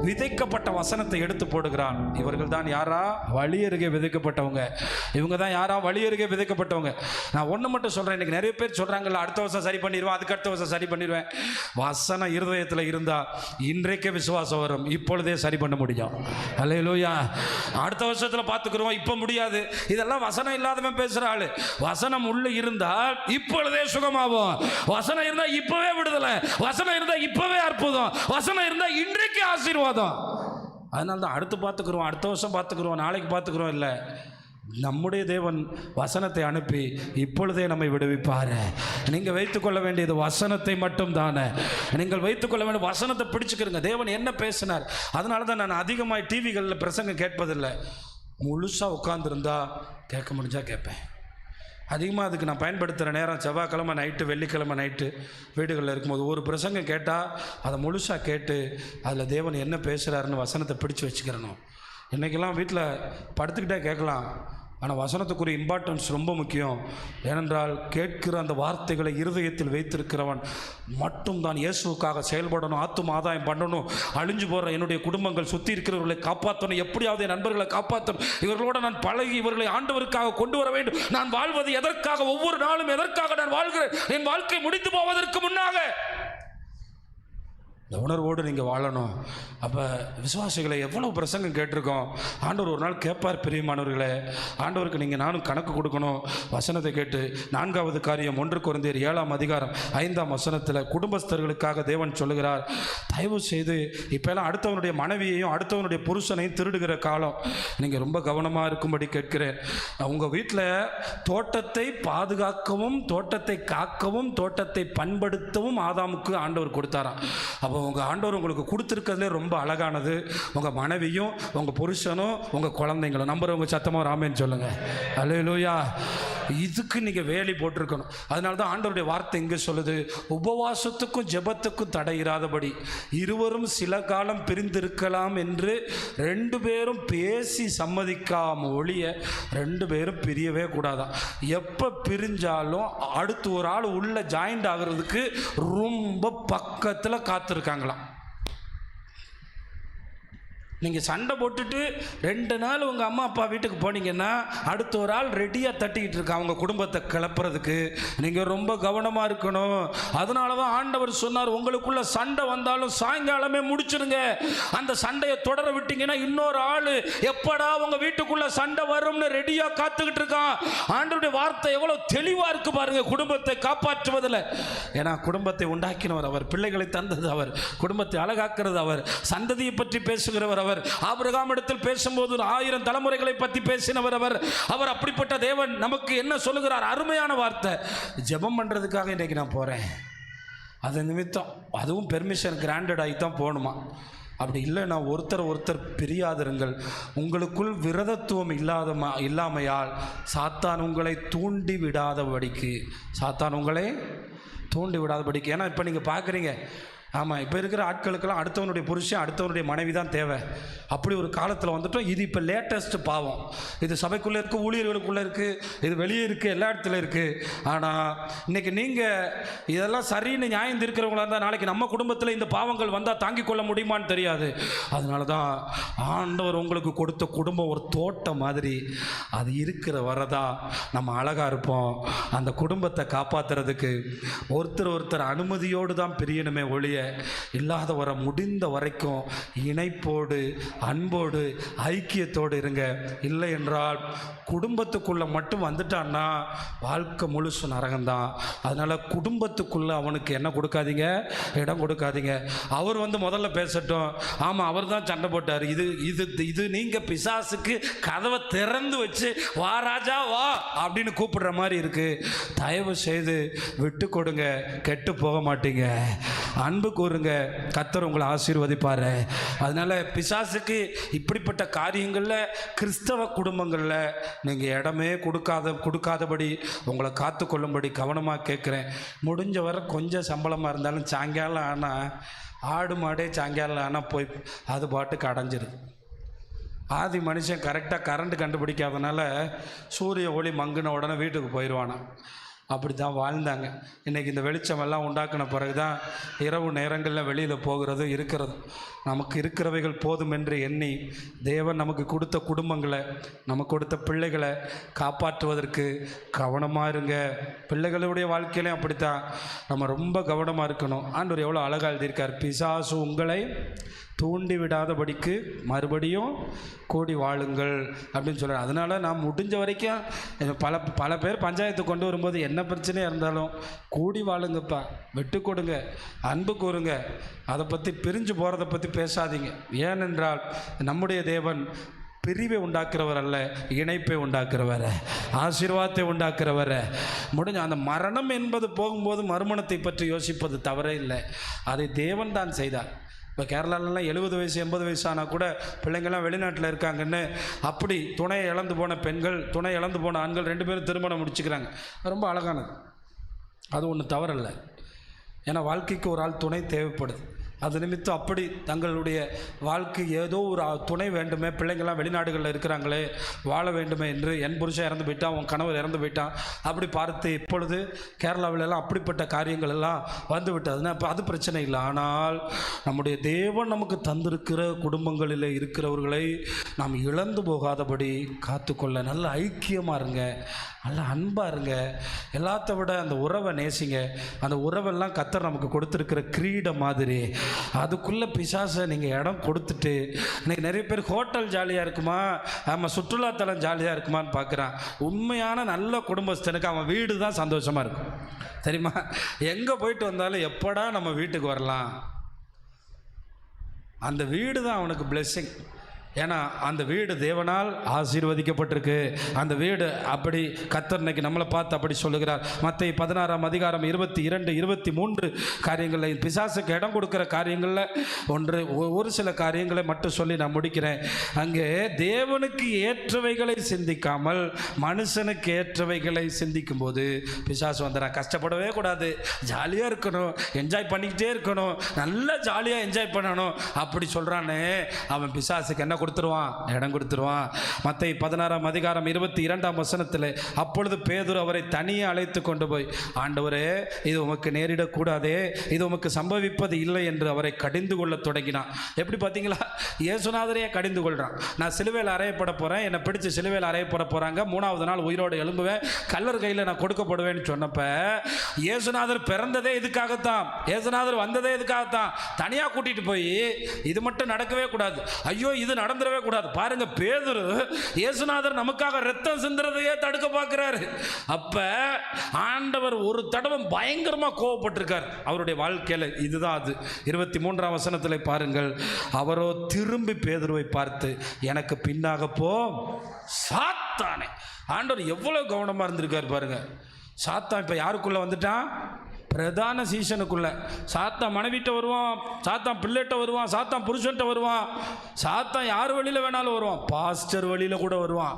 விதைக்கப்பட்ட வசனத்தை எடுத்து போடுகிறான். இவர்கள் தான் யாரா? வழியருகே விதைக்கப்பட்டவங்க. இவங்க தான் யாரா? வழியருகே விதைக்கப்பட்டவங்க. நான் ஒன்று மட்டும் சொல்கிறேன், இன்றைக்கி நிறைய பேர் சொல்கிறாங்கல்ல, அடுத்த வருஷம் சரி பண்ணிடுவேன், அதுக்கு அடுத்த வருஷம் சரி பண்ணிடுவேன். வசனம் இருதயத்தில் இருந்தால் இன்றைக்கே விசுவாசம் வரும், இப்பொழுதே சரி பண்ண முடியும். அல்லேலூயா. அடுத்த வருஷத்தில் பார்த்துக்குறோம், இப்போ முடியாது. இதெல்லாம் வசனம் இல்லாதவன் பேசுகிறான். வசனம் உள்ள இருந்தால் இப்பொழுதே சுகமாகும். வசனம் இருந்தா இப்பவே விடுதலை, வசனம் இருந்தா இப்பவே அற்புதம், வசனம் இருந்தா இன்றைக்கு ஆசீர்வாதம். அதனால தான் அடுத்து பார்த்துக்கிறோம், அடுத்த வருஷம் பார்த்துக்கிறோம், நாளைக்கு பார்த்துக்கிறோம் இல்லை. நம்முடைய தேவன் வசனத்தை அனுப்பி இப்பொழுதே நம்மை விடுவிப்பார். நீங்கள் வைத்துக்கொள்ள வேண்டியது வசனத்தை மட்டும் தானே. நீங்கள் வைத்துக்கொள்ள வேண்டிய வசனத்தை பிடிச்சுக்கிறங்க. தேவன் என்ன பேசினார். அதனால தான் நான் அதிகமாக டிவிகளில் பிரசங்கம் கேட்பதில்லை. முழுசாக உட்காந்துருந்தா கேட்க முடிஞ்சால் கேட்பேன். அதிகமாக அதுக்கு நான் பயன்படுத்துகிற நேரம் செவ்வாய்க்கிழமை நைட்டு, வெள்ளிக்கிழமை நைட்டு வீடுகளில் இருக்கும்போது ஒரு பிரசங்கம் கேட்டால் அதை முழுசாக கேட்டு அதில் தேவன் என்ன பேசுகிறாருன்னு வசனத்தை பிடிச்சு வச்சுக்கிறணும். இன்றைக்கெல்லாம் வீட்டில் படுத்துக்கிட்டே கேட்கலாம், ஆனால் வசனத்துக்குரிய இம்பார்ட்டன்ஸ் ரொம்ப முக்கியம். ஏனென்றால் கேட்கிற அந்த வார்த்தைகளை இருதயத்தில் வைத்திருக்கிறவன் மட்டும்தான் இயேசுவுக்காக செயல்படணும், ஆத்தும ஆதாயம் பண்ணணும். அழிஞ்சு போகிற என்னுடைய குடும்பங்கள், சுற்றி இருக்கிறவர்களை காப்பாற்றணும், எப்படியாவது என் நண்பர்களை காப்பாற்றணும், இவர்களோட நான் பழகி இவர்களை ஆண்டவருக்காக கொண்டு வர வேண்டும். நான் வாழ்வது எதற்காக, ஒவ்வொரு நாளும் எதற்காக நான் வாழ்கிறேன், என் வாழ்க்கை முடித்து போவதற்கு முன்னாக இந்த உணர்வோடு நீங்கள் வாழணும். அப்போ விசுவாசிகளை எவ்வளோ பிரசங்கம் கேட்டிருக்கோம். ஆண்டவர் ஒரு நாள் கேட்பார், பிரியமானவர்களே, ஆண்டவருக்கு நீங்கள் நானும் கணக்கு கொடுக்கணும். வசனத்தை கேட்டு 4வது காரியம் 1 கொரிந்தியர் 7ஆம் அதிகாரம் 5ஆம் வசனத்தில் குடும்பஸ்தர்களுக்காக தேவன் சொல்லுகிறார், தயவு செய்து இப்போல்லாம் அடுத்தவனுடைய மனைவியையும் அடுத்தவனுடைய புருஷனையும் திருடுகிற காலம். நீங்கள் ரொம்ப கவனமாக இருக்கும்படி கேட்கிறேன். உங்கள் வீட்டில் தோட்டத்தை பாதுகாக்கவும் தோட்டத்தை காக்கவும் தோட்டத்தை பண்படுத்தவும் ஆதாமுக்கு ஆண்டவர் கொடுத்தாராம். அப்போ உங்கள் ஆண்டவர் உங்களுக்கு கொடுத்துருக்கிறதுலே ரொம்ப அழகானது உங்கள் மனைவியும் உங்கள் புருஷனும் உங்கள் குழந்தைங்களும். நம்புறவங்க சத்தமாக ராமேன்னு சொல்லுங்கள். அல்லேலூயா. இதுக்கு நீங்கள் வேலி போட்டிருக்கணும். அதனால தான் ஆண்டவருடைய வார்த்தை இங்கே சொல்லுது, உபவாசத்துக்கும் ஜெபத்துக்கும் தடை இராதபடி இருவரும் சில காலம் பிரிந்திருக்கலாம் என்று 2 பேரும் பேசி சம்மதிக்காம ஒழிய 2 பேரும் பிரியவே கூடாதான். எப்போ பிரிஞ்சாலும் அடுத்து ஒரு ஆள் உள்ள ஜாயிண்ட் ஆகிறதுக்கு ரொம்ப பக்கத்தில் காத்திருக்காங்களாம். நீங்கள் சண்டை போட்டுட்டு 2 நாள் உங்கள் அம்மா அப்பா வீட்டுக்கு போனீங்கன்னா அடுத்த ஒரு ஆள் ரெடியாக தட்டிக்கிட்டு இருக்கா அவங்க குடும்பத்தை கிளப்புறதுக்கு. நீங்கள் ரொம்ப கவனமாக இருக்கணும். அதனால தான் ஆண்டவர் சொன்னார், உங்களுக்குள்ள சண்டை வந்தாலும் சாயங்காலமே முடிச்சிருங்க. அந்த சண்டையை தொடர விட்டீங்கன்னா இன்னொரு ஆள் எப்படா உங்கள் வீட்டுக்குள்ள சண்டை வரும்னு ரெடியாக காத்துக்கிட்டு இருக்கான். ஆண்டவருடைய வார்த்தை எவ்வளோ தெளிவாக இருக்கு பாருங்க குடும்பத்தை காப்பாற்றுவதில். ஏன்னா குடும்பத்தை உண்டாக்கினவர் அவர், பிள்ளைகளை தந்தது அவர், குடும்பத்தை அழகாக்குறது அவர், சந்ததியை பற்றி பேசுகிறவர் அவர். ஆபிரகாம் இடத்தில் பேசும்போது 1000 தலைமுறைகளை பற்றி பேசினவர் அவர். அவர் அப்படிப்பட்ட தேவன். நமக்கு என்ன சொல்லுகிறார்? அருமையான வார்த்தை. ஜெபம் பண்ணுறதுக்காக இன்றைக்கி நான் போகிறேன், அது நிமித்தம் அதுவும் பெர்மிஷன் கிராண்டட் ஆகி தான் போகணுமா? அப்படி இல்லை, நான் ஒருத்தர் பிரியாதிருங்கள். உங்களுக்குள் விரதத்துவம் இல்லாமையால் சாத்தான் உங்களை தூண்டி விடாதபடிக்கு. ஏன்னா இப்போ நீங்கள் பார்க்குறீங்க, ஆமாம், இப்போ இருக்கிற ஆட்களுக்கெல்லாம் அடுத்தவனுடைய புருஷன் அடுத்தவனுடைய மனைவி தான் தேவை. அப்படி ஒரு காலத்தில் வந்துட்டோம். இது இப்போ லேட்டஸ்ட் பாவம். இது சபைக்குள்ளே இருக்குது, ஊழியர்களுக்குள்ளே இருக்குது, இது வெளியே இருக்குது, எல்லா இடத்துல இருக்குது. ஆனால் இன்றைக்கி நீங்கள் இதெல்லாம் சரின்னு நியாயம் இருக்கிறவங்களா இருந்தால் நாளைக்கு நம்ம குடும்பத்தில் இந்த பாவங்கள் வந்தால் தாங்கிக் கொள்ள முடியுமான்னு தெரியாது. அதனால தான் ஆண்டவர் உங்களுக்கு கொடுத்த குடும்பம் ஒரு தோட்டம் மாதிரி. அது இருக்கிற வரதான் நம்ம அழகாக இருப்போம். அந்த குடும்பத்தை காப்பாற்றுறதுக்கு ஒருத்தர் அனுமதியோடு தான் பிரியணுமே ஒழிய இல்லாத வர முடிந்த வரைக்கும் இணைப்போடு அன்போடு ஐக்கியத்தோடு இருங்க. இல்லை என்றால் குடும்பத்துக்குள்ள மட்டும் வந்துட்டான்னா வாழ்க்கை முழுசு நரகம்தான். அதனால குடும்பத்துக்குள்ள அவனுக்கு என்ன கொடுக்காதீங்க, இடம் கொடுக்காதீங்க. அவர் முதல்ல பேசட்டும். ஆமாம், அவர் தான் சண்டை போட்டார். இது நீங்க பிசாசுக்கு கதவை திறந்து வச்சு வா ராஜா வா அப்படின்னு கூப்பிடுற மாதிரி இருக்கு. தயவு செய்து விட்டு கொடுங்க, கெட்டு போக மாட்டீங்க. அன்பு கூறுங்க, கர்த்தர் உங்களை ஆசீர்வதிப்பார். அதனால பிசாசுக்கு இப்படிப்பட்ட காரியங்களில் கிறிஸ்தவ குடும்பங்களில் நீங்கள் இடமே கொடுக்காதபடி உங்களை காத்து கொள்ளும்படி கவனமாக கேட்குறேன். முடிஞ்ச வரை கொஞ்சம் சம்பளமாக இருந்தாலும் சாயங்காலம் ஆனால் ஆடு மாடே சாயங்காலம் ஆனால் போய் அது பாட்டுக்கு அடைஞ்சிருது. ஆதி மனுஷன் கரெக்டாக கரண்ட் கண்டுபிடிக்காதனால சூரிய ஒளி மங்குன உடனே வீட்டுக்கு போயிடுவானா. அப்படி தான் வாழ்ந்தாங்க. இன்றைக்கி இந்த வெளிச்சமெல்லாம் உண்டாக்கின பிறகு தான் இரவு நேரங்களில் வெளியில் போகிறது இருக்கிறது. நமக்கு இருக்கிறவைகள் போதும் என்று எண்ணி தேவன் நமக்கு கொடுத்த குடும்பங்களை, நமக்கு கொடுத்த பிள்ளைகளை காப்பாற்றுவதற்கு கவனமாக இருங்க. பிள்ளைகளுடைய வாழ்க்கையிலையும் அப்படித்தான் நம்ம ரொம்ப கவனமாக இருக்கணும். ஆண்டவர் எவ்வளோ அழகாக எழுதியிருக்கார், பிசாசு உங்களை தூண்டி விடாதபடிக்கு மறுபடியும் கூடி வாழுங்கள் அப்படின்னு சொல்கிறார். அதனால் நான் முடிஞ்ச வரைக்கும் பல பேர் பஞ்சாயத்து கொண்டு வரும்போது என்ன பிரச்சனையாக இருந்தாலும் கூடி வாழுங்கப்பா, விட்டு கொடுங்க, அன்பு கூறுங்க. அதை பற்றி பிரிஞ்சு போகிறத பற்றி பேசாதீங்க. ஏனென்றால் நம்முடைய தேவன் பிரிவை உண்டாக்குறவர் அல்ல, இணைப்பை உண்டாக்குறவர், ஆசீர்வாதத்தை உண்டாக்குறவர். முடிஞ்ச அந்த மரணம் என்பது போகும்போது மறுமணத்தை பற்றி யோசிப்பது தவறே இல்லை. அதை தேவன் தான் செய்தார். இப்போ கேரளாலலாம் 70 வயசு 80 வயசு ஆனால் கூட பிள்ளைங்கள்லாம் வெளிநாட்டில் இருக்காங்கன்னு அப்படி துணையை இழந்து போன பெண்கள், துணை இழந்து போன ஆண்கள் 2 பேரும் திருமணம் முடிச்சுக்கிறாங்க. ரொம்ப அழகானது, அது ஒன்றும் தவறில்லை. ஏன்னா வாழ்க்கைக்கு ஒரு ஆள் துணை தேவைப்படுது. அது நிமித்தம் அப்படி தங்களுடைய வாழ்க்கை ஏதோ ஒரு துணை வேண்டுமே, பிள்ளைங்கள்லாம் வெளிநாடுகளில் இருக்கிறாங்களே, வாழ வேண்டுமே என்று, என் புருஷன் இறந்து போயிட்டான், உன் கணவர் இறந்து போயிட்டான் அப்படி பார்த்து இப்பொழுது கேரளாவிலெல்லாம் அப்படிப்பட்ட காரியங்கள் எல்லாம் வந்து விட்டதுன்னா இப்போ அது பிரச்சனை இல்லை. ஆனால் நம்முடைய தேவன் நமக்கு தந்திருக்கிற குடும்பங்களில் இருக்கிறவர்களை நாம் இழந்து போகாதபடி காத்துக்கொள்ள நல்ல ஐக்கியமாக இருங்க, நல்ல அன்பாக இருங்க. எல்லாத்த விட அந்த உறவை நேசிங்க. அந்த உறவெல்லாம் கர்த்தர் நமக்கு கொடுத்துருக்கிற கிரீடம் மாதிரி அதுக்குள்ளே பிசாசை நீங்கள் இடம் கொடுத்துட்டு இன்னைக்கு நிறைய பேர் ஹோட்டல் ஜாலியாக இருக்குமா, நம்ம சுற்றுலாத்தலம் ஜாலியாக இருக்குமான்னு பார்க்குறான். உண்மையான நல்ல குடும்பஸ்தனுக்கு அவன் வீடு தான் சந்தோஷமாக இருக்கும் தெரியுமா? எங்கே போயிட்டு வந்தாலும் எப்படா நம்ம வீட்டுக்கு வரலாம், அந்த வீடு தான் அவனுக்கு பிளெஸ்ஸிங். ஏன்னா அந்த வீடு தேவனால் ஆசீர்வதிக்கப்பட்டிருக்கு. அந்த வீடு அப்படி கர்த்தர் இன்னைக்கு நம்மளை பார்த்து அப்படி சொல்லுகிறார். மத்தேயு 16ஆம் அதிகாரம் 22, 23 காரியங்களில் பிசாசுக்கு இடம் கொடுக்குற காரியங்களில் ஒரு சில காரியங்களை மட்டும் சொல்லி நான் முடிக்கிறேன். அங்கே தேவனுக்கு ஏற்றவைகளை சிந்திக்காமல் மனுஷனுக்கு ஏற்றவைகளை சிந்திக்கும் போது பிசாசு வந்துடுறான். கஷ்டப்படவே கூடாது, ஜாலியாக இருக்கணும், என்ஜாய் பண்ணிக்கிட்டே இருக்கணும், நல்லா ஜாலியாக என்ஜாய் பண்ணணும் அப்படி சொல்கிறானே, அவன் பிசாசுக்கு என்ன கொடுத்துருவான், இடம் கொடுத்துருவான். மத்தேயு 16ஆம் அதிகாரம் 22ஆம் வசனத்தில் அப்பொழுது பேதுரு அவரை தனியே அழைத்து கொண்டு போய், ஆண்டவரே இது உமக்கு நேரிடக்கூடாதே, இது உமக்கு சம்பவிப்பது இல்லை என்று அவரை கடிந்து கொள்ள தொடங்கினான். எப்படி பார்த்தீங்களா, இயேசுநாதரையே கடிந்து கொள்கிறான். நான் சிலுவையில் அறையப்பட போகிறேன், என்னை பிடிச்சி சிலுவையில் அறையப்பட போகிறாங்க, 3ஆவது நாள் உயிரோடு எழும்புவேன், கல்லர் கையில் நான் கொடுக்கப்படுவேன்னு சொன்னப்ப இயேசுநாதர் பிறந்ததே இதுக்காகத்தான், இயேசுநாதர் வந்ததே இதுக்காகத்தான். தனியாக கூட்டிகிட்டு போய் இது மட்டும் நடக்கவே கூடாது, ஐயோ இது நடந்துடவே கூடாது. பாருங்க, பேதுரு இயேசுநாதர் நமக்காக ரத்தம் சிந்துறதையே தடுக்க பார்க்கிறாரு. அப்ப ஆண்டவர் ஒரு தடவை பயங்கரமா கோவப்பட்டிருக்கார் அவருடைய வாழ்க்கையில. இதுதான் அது. 23ஆம் வசனத்தில் பாருங்கள், அவரோ திரும்பி பேதுருவை பார்த்து, எனக்கு பின்னாக போ சாத்தானே. ஆண்டவர் எவ்வளவு கவனமா இருந்திருக்கார் பாருங்க. சாத்தான் இப்ப யாருக்குள்ள வந்துட்டான், பிரதான சீசனுக்குள்ள. சாத்தான் மனைவிட்ட வருவான், சாத்தான் பிள்ளைகிட்ட வருவான், சாத்தான் புருஷன்ட்ட வருவான், சாத்தான் யார் வழியில் வேணாலும் வருவான், பாஸ்டர் வழியில் கூட வருவான்.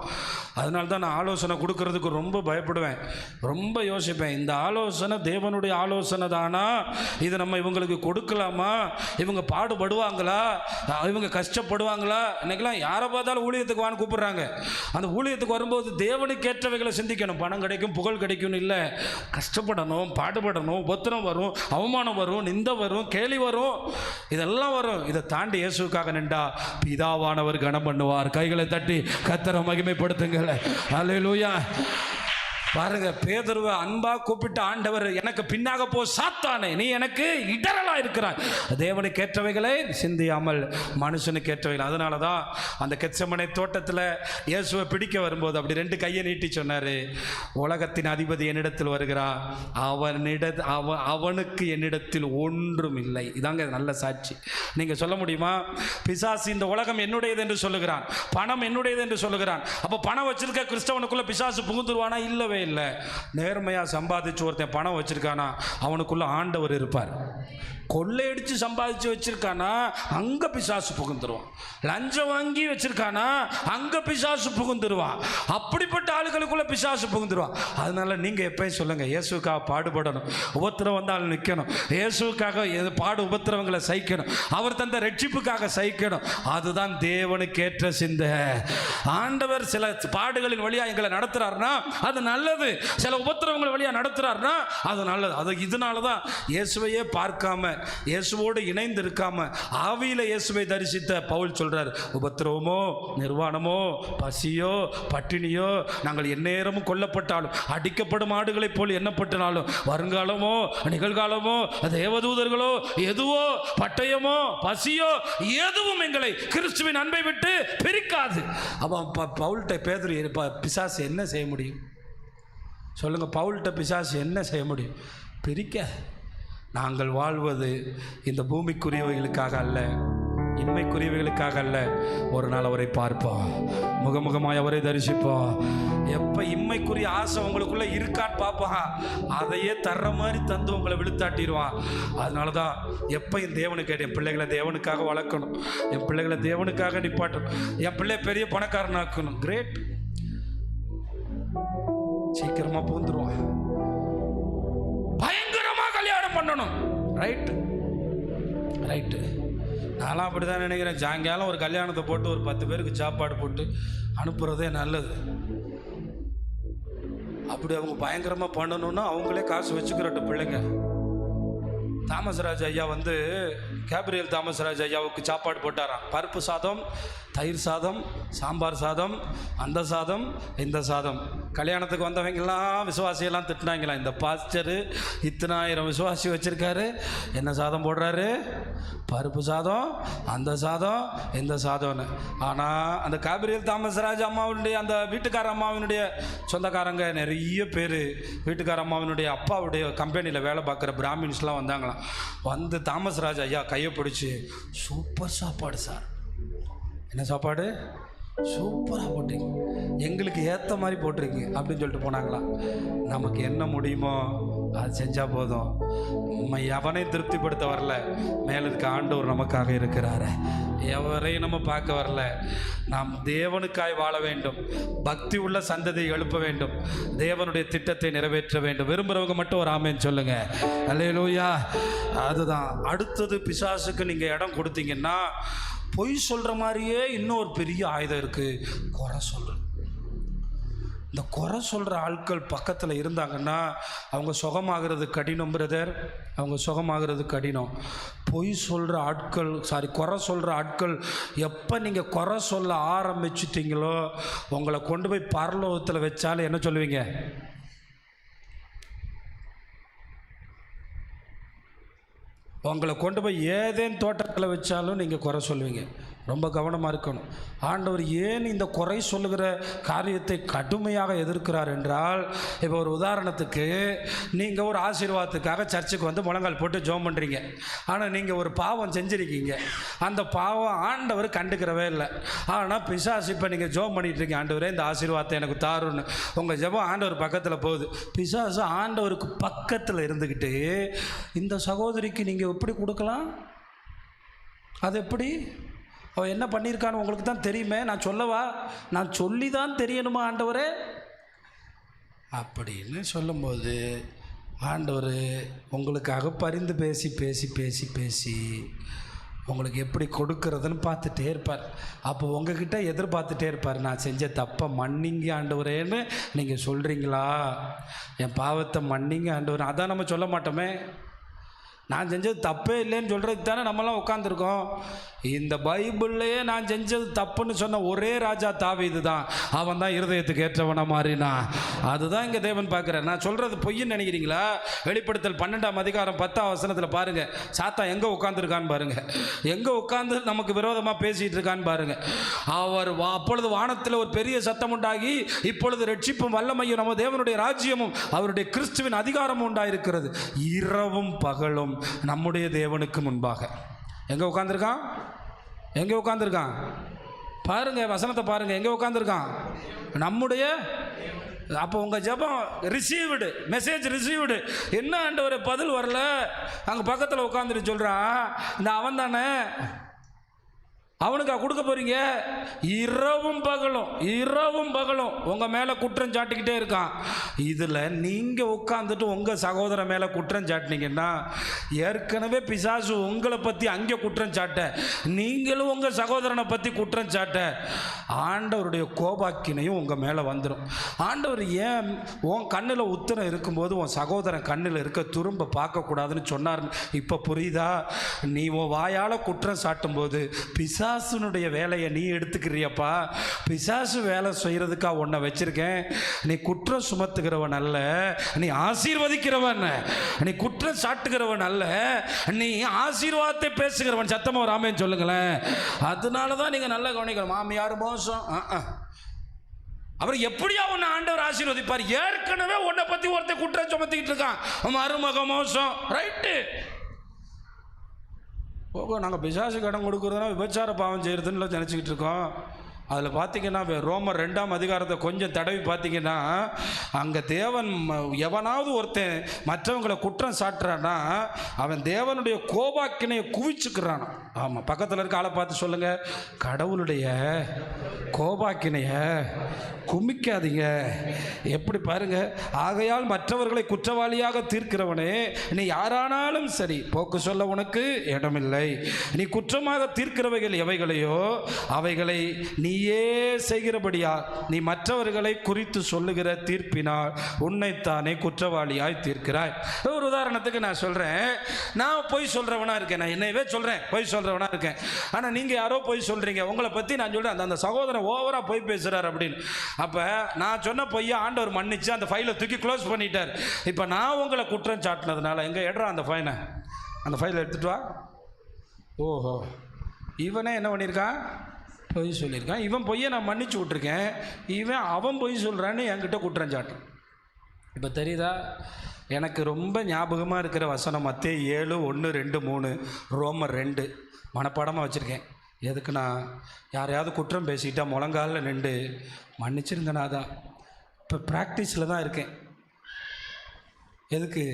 அதனால தான் நான் ஆலோசனை கொடுக்கறதுக்கு ரொம்ப பயப்படுவேன், ரொம்ப யோசிப்பேன். இந்த ஆலோசனை தேவனுடைய ஆலோசனை தானா, இது நம்ம இவங்களுக்கு கொடுக்கலாமா, இவங்க பாடுபடுவாங்களா, இவங்க கஷ்டப்படுவாங்களா? இன்னைக்கெல்லாம் யாரை பார்த்தாலும் ஊழியத்துக்கு வான்னு கூப்பிடுறாங்க. அந்த ஊழியத்துக்கு வரும்போது தேவனுக்கு ஏற்றவைகளை சிந்திக்கணும். பணம் கிடைக்கும், புகழ் கிடைக்கும்னு இல்லை, கஷ்டப்படணும், பாடுபடணும், உபத்திரம் வரும், அவமானம் வரும், நிந்த வரும், கேலி வரும், இதெல்லாம் வரும். இதை தாண்டி இயேசுக்காக நின்றா பிதாவானவர் கனம் பண்ணுவார். கைகளை தட்டி கர்த்தரை மகிமைப்படுத்துங்கள். அல்லேலூயா. பாருங்க, பேதுருவை அன்பா கூப்பிட்ட ஆண்டவர், எனக்கு பின்னாக போ சாத்தானே, நீ எனக்கு இடரலா இருக்கிறாய். தேவனுக்கு ஏற்றவைகளை சிந்தியாமல் மனுஷனுக்கு ஏற்றவைகள். அதனால தான் அந்த கெத்செமனே தோட்டத்தில் இயேசுவை பிடிக்க வரும்போது அப்படி 2 கையை நீட்டி சொன்னார், உலகத்தின் அதிபதி என்னிடத்தில் வருகிறான், அவனுக்கு என்னிடத்தில் ஒன்றும் இல்லை. இதாங்க நல்ல சாட்சி. நீங்கள் சொல்ல முடியுமா, பிசாசு இந்த உலகம் என்னுடையது என்று சொல்லுகிறான், பணம் என்னுடையது என்று சொல்லுகிறான். அப்போ பணம் வச்சிருக்க கிறிஸ்தவனுக்குள்ள பிசாசு புகுந்துருவானா? இல்லவே இல்லை. நேர்மையாக சம்பாதிச்சு ஒருத்தன் பணம் வச்சிருக்கானா அவனுக்குள்ள ஆண்டவர் இருப்பார். கொள்ளையடிச்சு சம்பாதிச்சு வச்சிருக்கானா அங்க பிசாசு புகுந்துருவான். லஞ்சம் வாங்கி வச்சிருக்கானா அங்க பிசாசு புகுந்துருவான். அப்படிப்பட்ட ஆளுகளுக்குள்ள பிசாசு புகுந்துருவான். அதனால நீங்க எப்பயும் சொல்லுங்க, இயேசுக்காக பாடுபடணும், உபத்திரம் வந்தால் நிற்கணும், இயேசுக்காக உபத்திரவங்களை சகிக்கணும், அவர் தந்த ரட்சிப்புக்காக சகிக்கணும். அதுதான் தேவனுக்கு ஏற்ற சிந்தை. ஆண்டவர் சில பாடுகளின் வழியா எங்களை நடத்துறாருன்னா அது நல்லது, சில உபத்திரவங்கள் வழியா நடத்துறாருன்னா அது நல்லது. அது இதனாலதான் இயேசுவையே பார்க்காம, இயேசுவோடு இணைந்து இருக்காம ஆவியில இயேசுவை தரிசித்த பவுல் சொல்றார், உபத்திரவமோ நிர்வாணமோ பசியோ பட்டினியோ நாங்கள் எந்நேரமும் கொல்லப்பட்டாலும் அடிக்கப்படும் ஆடுகளைப் போல் எண்ணப்பட்டனாலும் வருங்காலமோ நிகழ்காலமோ தேவதூதர்களோ எதுவோ பட்டயமோ பசியோ எதுவும் எங்களை கிறிஸ்துவின் அன்பை விட்டு பிரிக்காது. அப்ப பவுல்கிட்ட பேதுரு, பிசாசு என்ன செய்ய முடியும் சொல்லுங்க? பவுல்கிட்ட பிசாசு என்ன செய்ய முடியும்? பிரிக்க. நாங்கள் வாழ்வது இந்த பூமிக்குரியவைகளுக்காக அல்ல, இன்மைக்குரியவைகளுக்காக அல்ல. ஒரு நாள் அவரை பார்ப்போம், முகமுகமாய் அவரை தரிசிப்போம். எப்போ இம்மைக்குரிய ஆசை உங்களுக்குள்ள இருக்கான்னு பார்ப்போம், அதையே தர்ற மாதிரி தந்து உங்களை விழுத்தாட்டிடுவான். அதனால தான் எப்போ என் தேவனுக்கு கேட்டேன், என் பிள்ளைகளை தேவனுக்காக வளர்க்கணும், என் பிள்ளைகளை தேவனுக்காக நிப்பாட்டணும், என் பிள்ளை பெரிய பணக்காரனாக்கணும். கிரேட், சீக்கிரமா பூந்துருவான், பயங்கரமா கல்யாணம் பண்ணணும். Right right. நான்லாம் அப்படி தான் நினைக்கிறேன். சாயங்காலம் ஒரு கல்யாணத்தை போட்டு ஒரு 10 பேருக்கு சாப்பாடு போட்டு அனுப்புறதே நல்லது. அப்படி அவங்க பயங்கரமா பண்ணணும்னா அவங்களே காசு வச்சுக்கிறட்டும் பிள்ளைங்க. தாமஸ்ராஜ் ஐயா கேப்ரியல் தாமஸ்ராஜ் ஐயாவுக்கு சாப்பாடு போட்டாராம். பருப்பு சாதம், தயிர் சாதம், சாம்பார் சாதம், அந்த சாதம், இந்த சாதம். கல்யாணத்துக்கு வந்தவங்கெல்லாம் விசுவாசியெல்லாம் திட்டினாங்களாம், இந்த பாஸ்டரு இத்தனாயிரம் விசுவாசி வச்சுருக்காரு, என்ன சாதம் போடுறாரு, பருப்பு சாதம், அந்த சாதம், இந்த சாதம்னு. ஆனால் அந்த காபிரியல் தாமஸ்ராஜ் அம்மாவுடைய அந்த வீட்டுக்கார அம்மாவினுடைய சொந்தக்காரங்க நிறைய பேர் வீட்டுக்கார அம்மாவினுடைய அப்பாவுடைய கம்பெனியில் வேலை பார்க்குற பிராமின்ஸ்லாம் வந்தாங்களாம். வந்து தாமஸ்ராஜ் ஐயா கையை பிடிச்சி, சூப்பர் சாப்பாடு சார், என்ன சாப்பாடு, சூப்பராக போட்டிங்க, எங்களுக்கு ஏற்ற மாதிரி போட்டிருக்கீங்க அப்படின்னு சொல்லிட்டு போனாங்களாம். நமக்கு என்ன முடியுமோ அது செஞ்சால் போதும். நம்ம எவனையும் திருப்திப்படுத்த வரல, மேலே இருக்க ஆண்டவர் நமக்காக இருக்கிறாரு. எவரையும் நம்ம பார்க்க வரல, நாம் தேவனுக்காய் வாழ வேண்டும், பக்தி உள்ள சந்ததியை எழுப்ப வேண்டும், தேவனுடைய திட்டத்தை நிறைவேற்ற வேண்டும். விரும்புகிறவங்க மட்டும் ஒரு ஆமேன்னு சொல்லுங்க. அல்லேலூயா. அதுதான் அடுத்தது. பிசாசுக்கு நீங்கள் இடம் கொடுத்தீங்கன்னா பொய் சொல்கிற மாதிரியே இன்னொரு பெரிய ஆயுதம் இருக்குது, குறை சொல்கிறது. இந்த குறை சொல்கிற ஆட்கள் பக்கத்தில் இருந்தாங்கன்னா அவங்க சுகமாகிறது கடினம் பிரதர், அவங்க சுகமாகிறது கடினம். பொய் சொல்கிற ஆட்கள், குறை சொல்கிற ஆட்கள் எப்போ நீங்கள் குறை சொல்ல ஆரம்பிச்சிட்டிங்களோ உங்களை கொண்டு போய் பரலோகத்தில் வச்சாலும் என்ன சொல்லுவீங்க? உங்களை கொண்டு போய் ஏதேன் தோட்டத்தில் வச்சாலும் நீங்கள் குறை சொல்லுவீங்க. ரொம்ப கவனமாக இருக்கணும். ஆண்டவர் ஏன் இந்த குறை சொல்லுகிற காரியத்தை கடுமையாக எதிர்க்கிறார் என்றால், இப்போ ஒரு உதாரணத்துக்கு நீங்கள் ஒரு ஆசீர்வாதத்துக்காக சர்ச்சுக்கு வந்து முழங்கால் போட்டு ஜெபம் பண்ணுறீங்க. ஆனால் நீங்கள் ஒரு பாவம் செஞ்சுருக்கீங்க, அந்த பாவம் ஆண்டவர் கண்டுக்கிறவே இல்லை. ஆனால் பிசாசு இப்போ நீங்கள் ஜெபம் பண்ணிட்டுருக்கீங்க, ஆண்டவரே இந்த ஆசீர்வாதத்தை எனக்கு தாருன்னு. உங்கள் ஜெபம் ஆண்டவர் பக்கத்தில் போகுது. பிசாசு ஆண்டவருக்கு பக்கத்தில் இருந்துக்கிட்டு இந்த சகோதரிக்கு நீங்கள் எப்படி கொடுக்கலாம், அது எப்படி, அவள் என்ன பண்ணியிருக்கான்னு உங்களுக்கு தான் தெரியுமே, நான் சொல்லவா, நான் சொல்லி தான் தெரியணுமா ஆண்டவரே அப்படின்னு சொல்லும்போது ஆண்டவர் உங்களுக்காக பரிந்து பேசி பேசி பேசி பேசி உங்களுக்கு எப்படி கொடுக்கறதுன்னு பார்த்துட்டே இருப்பார். அப்போ உங்ககிட்ட எதிர்பார்த்துட்டே இருப்பார், நான் செஞ்ச தப்பை மன்னிங்க ஆண்டவரேன்னு நீங்கள் சொல்கிறீங்களா, என் பாவத்தை மன்னிங்க ஆண்டவர். அதான் நம்ம சொல்ல மாட்டோமே, நான் செஞ்சது தப்பே இல்லைன்னு சொல்கிறதுக்கு தானே நம்மளாம் உட்காந்துருக்கோம். இந்த பைபிள்லையே நான் செஞ்சது தப்புன்னு சொன்ன ஒரே ராஜா தாவீது தான். அவன் தான் இருதயத்துக்கு ஏற்றவனா மாறினா. அதுதான் இங்கே தேவன் பார்க்குறார். நான் சொல்கிறது பொய்ன்னு நினைக்கிறீங்களா? வெளிப்படுத்தல் 12ஆம் அதிகாரம் 10ஆம் வசனத்தில் பாருங்கள், சாத்தான் எங்கே உட்காந்துருக்கான்னு பாருங்கள், எங்கே உட்காந்து நமக்கு விரோதமாக பேசிகிட்டு இருக்கான்னு பாருங்கள். அவர் அப்பொழுது வானத்தில் ஒரு பெரிய சத்தம் உண்டாகி, இப்பொழுது ரட்சிப்பும் வல்லமையும் நம்ம தேவனுடைய ராஜ்யமும் அவருடைய கிறிஸ்துவின் அதிகாரமும் உண்டாயிருக்கிறது, இரவும் பகலும் நம்முடைய தேவனுக்கு முன்பாக. எங்கே உட்காந்துருக்கான்? எங்கே உட்காந்துருக்கான் பாருங்க, வசனத்தை பாருங்க, எங்கே உட்காந்துருக்கான்? நம்முடைய. அப்போ உங்கள் ஜெபம் ரிசீவ்டு, மெசேஜ் ரிசீவ்டு. என்ன ஆண்டவரே பதில் வரல, அங்கே பக்கத்தில் உட்காந்துட்டு சொல்கிறான், இந்த அவன் தானே, அவனுக்கா கொடுக்க போறீங்க? இரவும் பகலும் இரவும் பகலும் உங்கள் மேலே குற்றம் சாட்டிக்கிட்டே இருக்கான். இதில் நீங்கள் உட்காந்துட்டு உங்கள் சகோதரன் மேலே குற்றம் சாட்டினீங்கன்னா, ஏற்கனவே பிசாசு உங்களை பற்றி அங்கே குற்றம் சாட்ட, நீங்களும் உங்கள் சகோதரனை பற்றி குற்றம் சாட்ட, ஆண்டவருடைய கோபாக்கினையும் உங்கள் மேலே வந்துடும். ஆண்டவர் ஏன் உன் கண்ணில் உத்தரம் இருக்கும்போது உன் சகோதரன் கண்ணில் இருக்க துரும்ப பார்க்கக்கூடாதுன்னு சொன்னார்? இப்போ புரியுதா? நீ உன் வாயால் குற்றம் சாட்டும்போது பிசாசுனுடைய வேலையை நீ எடுத்துக்கிறியப்பா. பிசாசு வேலை செய்கிறதுக்காக உன்னை வச்சிருக்கேன். நீ குற்றம் சுமத்துகிறவன் அல்ல, நீ ஆசீர்வதிக்கிறவன். நீ குற்றம் சாட்டுகிறவன் அல்ல, நீ ஆசீர்வாதத்தை பேசுகிறவன். சத்தமா ஒரு ஆமென் சொல்லுங்களேன். அதனால தான் நீங்கள் நல்லா கவனிக்கணும். மாமியார் மோசம், அவர் எப்படியா உன்னை ஆண்டவர் ஆசீர்வதிப்பார்? ஏற்கனவே உன்னை பற்றி ஒருத்தர் குற்றம் சுமத்திக்கிட்டு இருக்கான், மருமக மோசம், ரைட்டு. ஓகோ, நாங்கள் பிசாசுக்கு இடம் கொடுக்குறதுனா விபச்சார பாவம் செய்கிறதுன்னு நினச்சிக்கிட்டு இருக்கோம். அதில் பார்த்தீங்கன்னா ரோமர் 2ஆம் அதிகாரத்தை கொஞ்சம் தடவி பார்த்தீங்கன்னா, அங்கே தேவன் எவனாவது ஒருத்தன் மற்றவங்களை குற்றம் சாட்டுறான்னா அவன் தேவனுடைய கோபாக்கினையை குவிச்சுக்கிறான். ஆமாம், பக்கத்தில் இருக்க ஆளை பார்த்து சொல்லுங்கள், கடவுளுடைய கோபாக்கினைய குமிக்காதீங்க. எப்படி பாருங்க, ஆகையால் மற்றவர்களை குற்றவாளியாக தீர்க்கிறவனே, நீ யாரானாலும் சரி போக்கு சொல்ல உனக்கு இடமில்லை. நீ குற்றமாக தீர்க்கிறவைகள் எவைகளையோ அவைகளை நீ நீயே செய்கிறபடியா நீ மற்றவர்களை குறித்து சொல்லுகிற தீர்ப்பினால் உன்னைத்தானே குற்றவாளியாய் தீர்க்கிறாய். ஒரு உதாரணத்துக்கு நான் சொல்கிறேன், நான் பொய் சொல்கிறவனா இருக்கேன், நான் என்னையவே சொல்கிறேன் பொய் சொல்கிறவனா இருக்கேன். ஆனால் நீங்கள் யாரோ பொய் சொல்கிறீங்க, உங்களை பற்றி நான் சொல்கிறேன் அந்த சகோதரன் ஓவராக பொய் பேசுகிறார் அப்படின்னு. அப்போ நான் சொன்ன பொய்யை ஆண்டவர் மன்னிச்சு அந்த ஃபைலை தூக்கி க்ளோஸ் பண்ணிட்டார். இப்போ நான் உங்களை குற்றம் சாட்டினதுனால எங்கே எடுறா அந்த ஃபைனை, அந்த ஃபைலை எடுத்துகிட்டு வா. ஓஹோ, இவனே என்ன பண்ணியிருக்கான், பொய் சொல்லியிருக்கான். இவன் பொய்யை நான் மன்னிச்சு விட்ருக்கேன், அவன் பொய் சொல்கிறான்னு என்கிட்ட குற்றம் சாட்டு. இப்போ தெரியுதா? எனக்கு ரொம்ப ஞாபகமாக இருக்கிற வசனம் மத்தேயு 7:1-2-3 ரோமர் 2 மனப்பாடமாக வச்சுருக்கேன். எதுக்கு நான் யாரையாவது குற்றம் பேசிக்கிட்டால் முழங்காலில் நின்று மன்னிச்சிருங்கண்ணா தான். இப்போ ப்ராக்டிஸில் தான் இருக்கேன். எதுக்கு?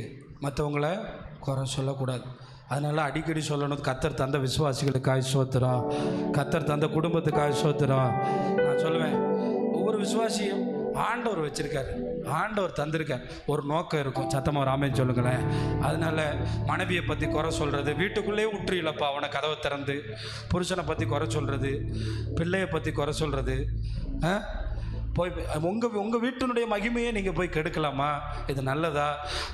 மற்றவங்கள குறை சொல்லக்கூடாது. அதனால் அடிக்கடி சொல்லணும், கர்த்தர் தந்த விசுவாசிகளுக்காக ஸ்தோத்திரம், கர்த்தர் தந்த குடும்பத்துக்காக ஸ்தோத்திரம். நான் சொல்லுவேன், ஒவ்வொரு விசுவாசியும் ஆண்டவர் வச்சுருக்காரு, ஆண்டவர் தந்திருக்கார், ஒரு நோக்கம் இருக்கும். சத்தமாக ஒரு ஆமென் சொல்லுங்களேன். அதனால் மனைவியை பற்றி குறை சொல்கிறது, வீட்டுக்குள்ளேயே விட்டுறீங்களப்பா அவனை கதவை திறந்து, புருஷனை பற்றி குறை சொல்கிறது, பிள்ளையை பற்றி குறை சொல்கிறது, போய் உங்கள் வீட்டினுடைய மகிமையை நீங்கள் போய் கெடுக்கலாமா? இது நல்லதா?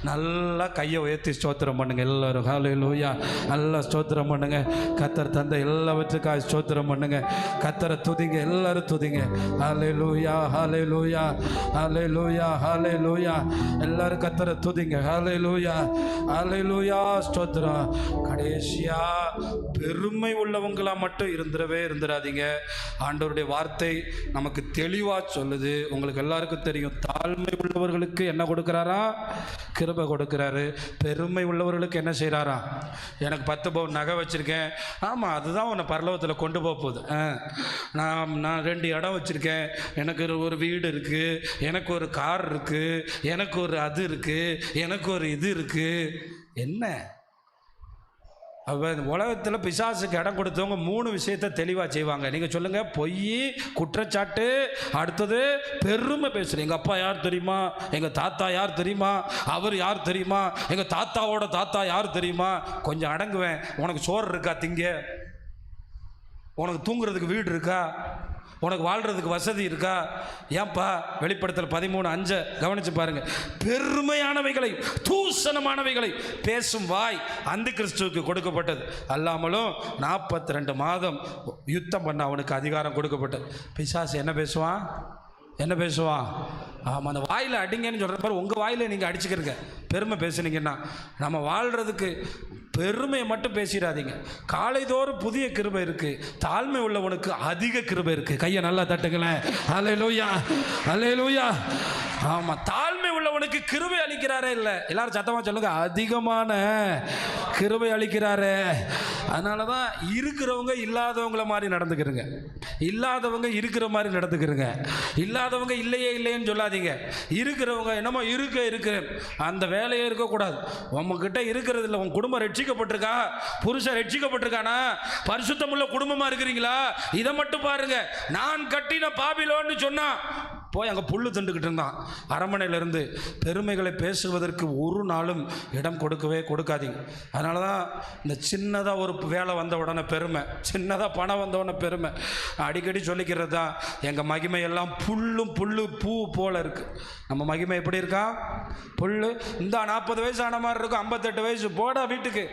நல்லா கையை உயர்த்தி ஸ்தோத்திரம் பண்ணுங்கள் எல்லோரும். ஹல்லேலூயா, நல்லா ஸ்தோத்திரம் பண்ணுங்கள். கர்த்தர் தந்த எல்லாவற்றுக்காக ஸ்தோத்திரம் பண்ணுங்கள். கர்த்தரை துதிங்க, எல்லாரும் துதிங்க. ஹல்லேலூயா, ஹல்லேலூயா, ஹல்லேலூயா, ஹல்லேலூயா. எல்லாரும் கர்த்தரை துதிங்க. ஹல்லேலூயா, ஹல்லேலூயா, ஸ்தோத்திரம். கடைசியா பெருமை உள்ளவங்களா மட்டும் இருந்துடாதீங்க. ஆண்டவருடைய வார்த்தை நமக்கு தெளிவாக சொல்லுது. உங்களுக்கு எல்லாருக்கும் தெரியும், தாழ்மை உள்ளவர்களுக்கு என்ன கொடுக்கிறாரா? கிருபை கொடுக்கிறாரு. பெருமை உள்ளவர்களுக்கு என்ன செய்கிறாரா? எனக்கு 10 பவுன் நகை வச்சுருக்கேன், ஆமாம் அதுதான் உன்னை பரலோகத்தில் கொண்டு போக போகுது. நான் 2 இடம் வச்சுருக்கேன், எனக்கு ஒரு வீடு இருக்குது, எனக்கு ஒரு கார் இருக்குது, எனக்கு ஒரு அது இருக்குது, எனக்கு ஒரு இது இருக்குது. என்ன? அப்போ உலகத்தில் பிசாசுக்கு இடம் கொடுத்தவங்க 3 விஷயத்தை தெளிவாக செய்வாங்க. நீங்கள் சொல்லுங்கள், பொய், குற்றச்சாட்டு, அடுத்தது பெருமை பேசுகிறேன். எங்கள் அப்பா யார் தெரியுமா, எங்கள் தாத்தா யார் தெரியுமா, அவர் யார் தெரியுமா, எங்கள் தாத்தாவோட தாத்தா யார் தெரியுமா. கொஞ்சம் அடங்குவேன். உனக்கு சோறு இருக்கா திங்க? உனக்கு தூங்குறதுக்கு வீடு இருக்கா? உனக்கு வாழ்கிறதுக்கு வசதி இருக்கா? ஏன்பா? வெளிப்படுத்தல் 13:5 கவனித்து பாருங்கள். பெருமையானவைகளை, தூசணமானவைகளை பேசும் வாய் அந்த கிறிஸ்துவுக்கு கொடுக்கப்பட்டது. அல்லாமலும் 42 மாதம் யுத்தம் பண்ண அவனுக்கு அதிகாரம் கொடுக்கப்பட்டது. பிசாசு என்ன பேசுவான்? என்ன பேசுவான்? ஆமாம், அந்த வாயில் அடிங்கன்னு சொல்கிற பாரு, உங்கள் வாயில் நீங்கள் அடிச்சுக்கிறீங்க. பெருமை பேசுனீங்கன்னா நம்ம வாழ்கிறதுக்கு பெருமையை மட்டும் பேசிடாதீங்க. காலைதோறும் புதிய கிருபை இருக்குது, தாழ்மை உள்ளவனுக்கு அதிக கிருபை இருக்குது. கையை நல்லா தட்டுங்களேன். ஹல்லேலூயா, ஹல்லேலூயா. ஆமாம், தாழ்மை உள்ளவனுக்கு கிருபை அளிக்கிறாரே இல்லை, எல்லாரும் சத்தமாக சொல்லுங்க, அதிகமான கிருபை அளிக்கிறாரே. அதனால தான் இருக்கிறவங்க இல்லாதவங்கள மாதிரி நடந்துக்கிறங்க, இல்லாதவங்க இருக்கிற மாதிரி நடந்துக்கிறங்க. இல்லாதவங்க இல்லையே இல்லைன்னு சொல்லாதீங்க. இருக்கிறவங்க என்னமோ இருக்கு அந்த வேலையே இருக்கக்கூடாது. உங்ககிட்ட இருக்கிறது இல்லை. உன் குடும்பம் ரட்சிக்கப்பட்டிருக்கா? புருஷன் ரட்சிக்கப்பட்டிருக்கானா? பரிசுத்தமுள்ள குடும்பமாக இருக்கிறீங்களா? இதை மட்டும் பாருங்க. நான் கட்டின பாபிலோன்னு சொன்னா போய் அங்கே புல்லு தண்டுக்கிட்டு இருந்தான் அரண்மனையிலேருந்து. பெருமைகளை பேசுவதற்கு ஒரு நாளும் இடம் கொடுக்காதீங்க. அதனால தான் இந்த சின்னதாக ஒரு வேலை வந்த உடனே பெருமை, சின்னதாக பணம் வந்த உடனே பெருமை. அடிக்கடி சொல்லிக்கிறது தான், எங்கள் மகிமை எல்லாம் புல்லு பூ போல் இருக்குது. நம்ம மகிமை எப்படி இருக்கா? புல்லு. இந்த 40 வயசு ஆன மாதிரி இருக்கும், 58 வயசு போடா வீட்டுக்கு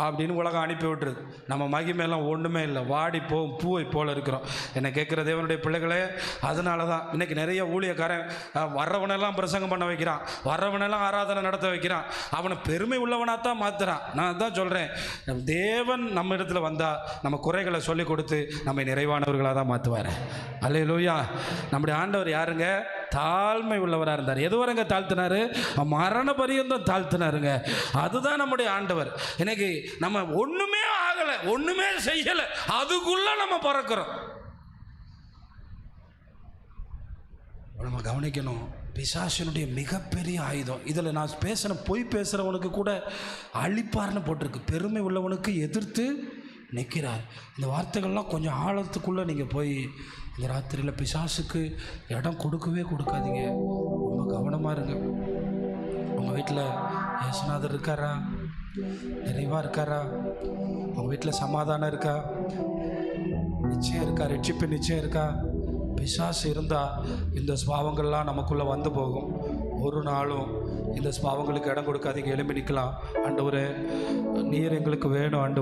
அப்படின்னு உலகம் அனுப்பி விட்டுருது. நம்ம மகிமையெல்லாம் ஒன்றுமே இல்லை, வாடி போகும் பூவை போல் இருக்கிறோம். என்னை கேட்குற தேவனுடைய பிள்ளைகளே, அதனால தான் இன்றைக்கி நிறைய ஊழியக்காரன் வர்றவனெல்லாம் பிரசங்கம் பண்ண வைக்கிறான், வர்றவனெல்லாம் ஆராதனை நடத்த வைக்கிறான். அவனை பெருமை உள்ளவனாக தான் மாற்றுறான். நான் தான் சொல்கிறேன், தேவன் நம்ம இடத்துல வந்தால் நம்ம குறைகளை சொல்லிக் கொடுத்து நம்மை நிறைவானவர்களாக தான் மாற்றுவார். அல்லேலூயா. நம்முடைய ஆண்டவர் யாருங்க? தாழ்மை உள்ளவராக இருந்தார். எதுவரைங்க தாழ்த்தினாரு? மரண பரியந்தம் தாழ்த்தினாருங்க. அதுதான் நம்முடைய ஆண்டவர். இன்னைக்கு நம்ம ஒண்ணுமே ஆகல, ஒண்ணுமே செய்யல, அதுக்குள்ள நம்ம பறக்கிறோம். நம்ம கவனிக்கணும், பிசாசினுடைய மிகப்பெரிய ஆயுதம். இதில் நான் பொய் பேசுகிறவனுக்கு கூட அழிப்பார்னு போட்டிருக்கு. பெருமை உள்ளவனுக்கு எதிர்த்து நிற்கிறார். இந்த வார்த்தைகள்லாம் கொஞ்சம் ஆழத்துக்குள்ளே நீங்கள் போய் இந்த ராத்திரியில் பிசாசுக்கு இடம் கொடுக்காதீங்க. ரொம்ப கவனமாக இருங்க. உங்கள் வீட்டில் இயேசுநாதர் இருக்காரா? நிறைவாக இருக்காரா? உங்கள் வீட்டில் சமாதானம் இருக்கா? நிச்சயம் இருக்கா? ரட்சிப்பு நிச்சயம் இருக்கா? பிசாசு இருந்தால் இந்த ஸ்பாவங்கள்லாம் நமக்குள்ளே வந்து போகும். ஒரு நாளும் இந்த ஸ்பாவங்களுக்கு இடம் கொடுக்காதீங்க. எழும்பி நிற்கலாம். ஆண்டவரே, நீர் எங்களுக்கு வேணும் ஆண்டவரே.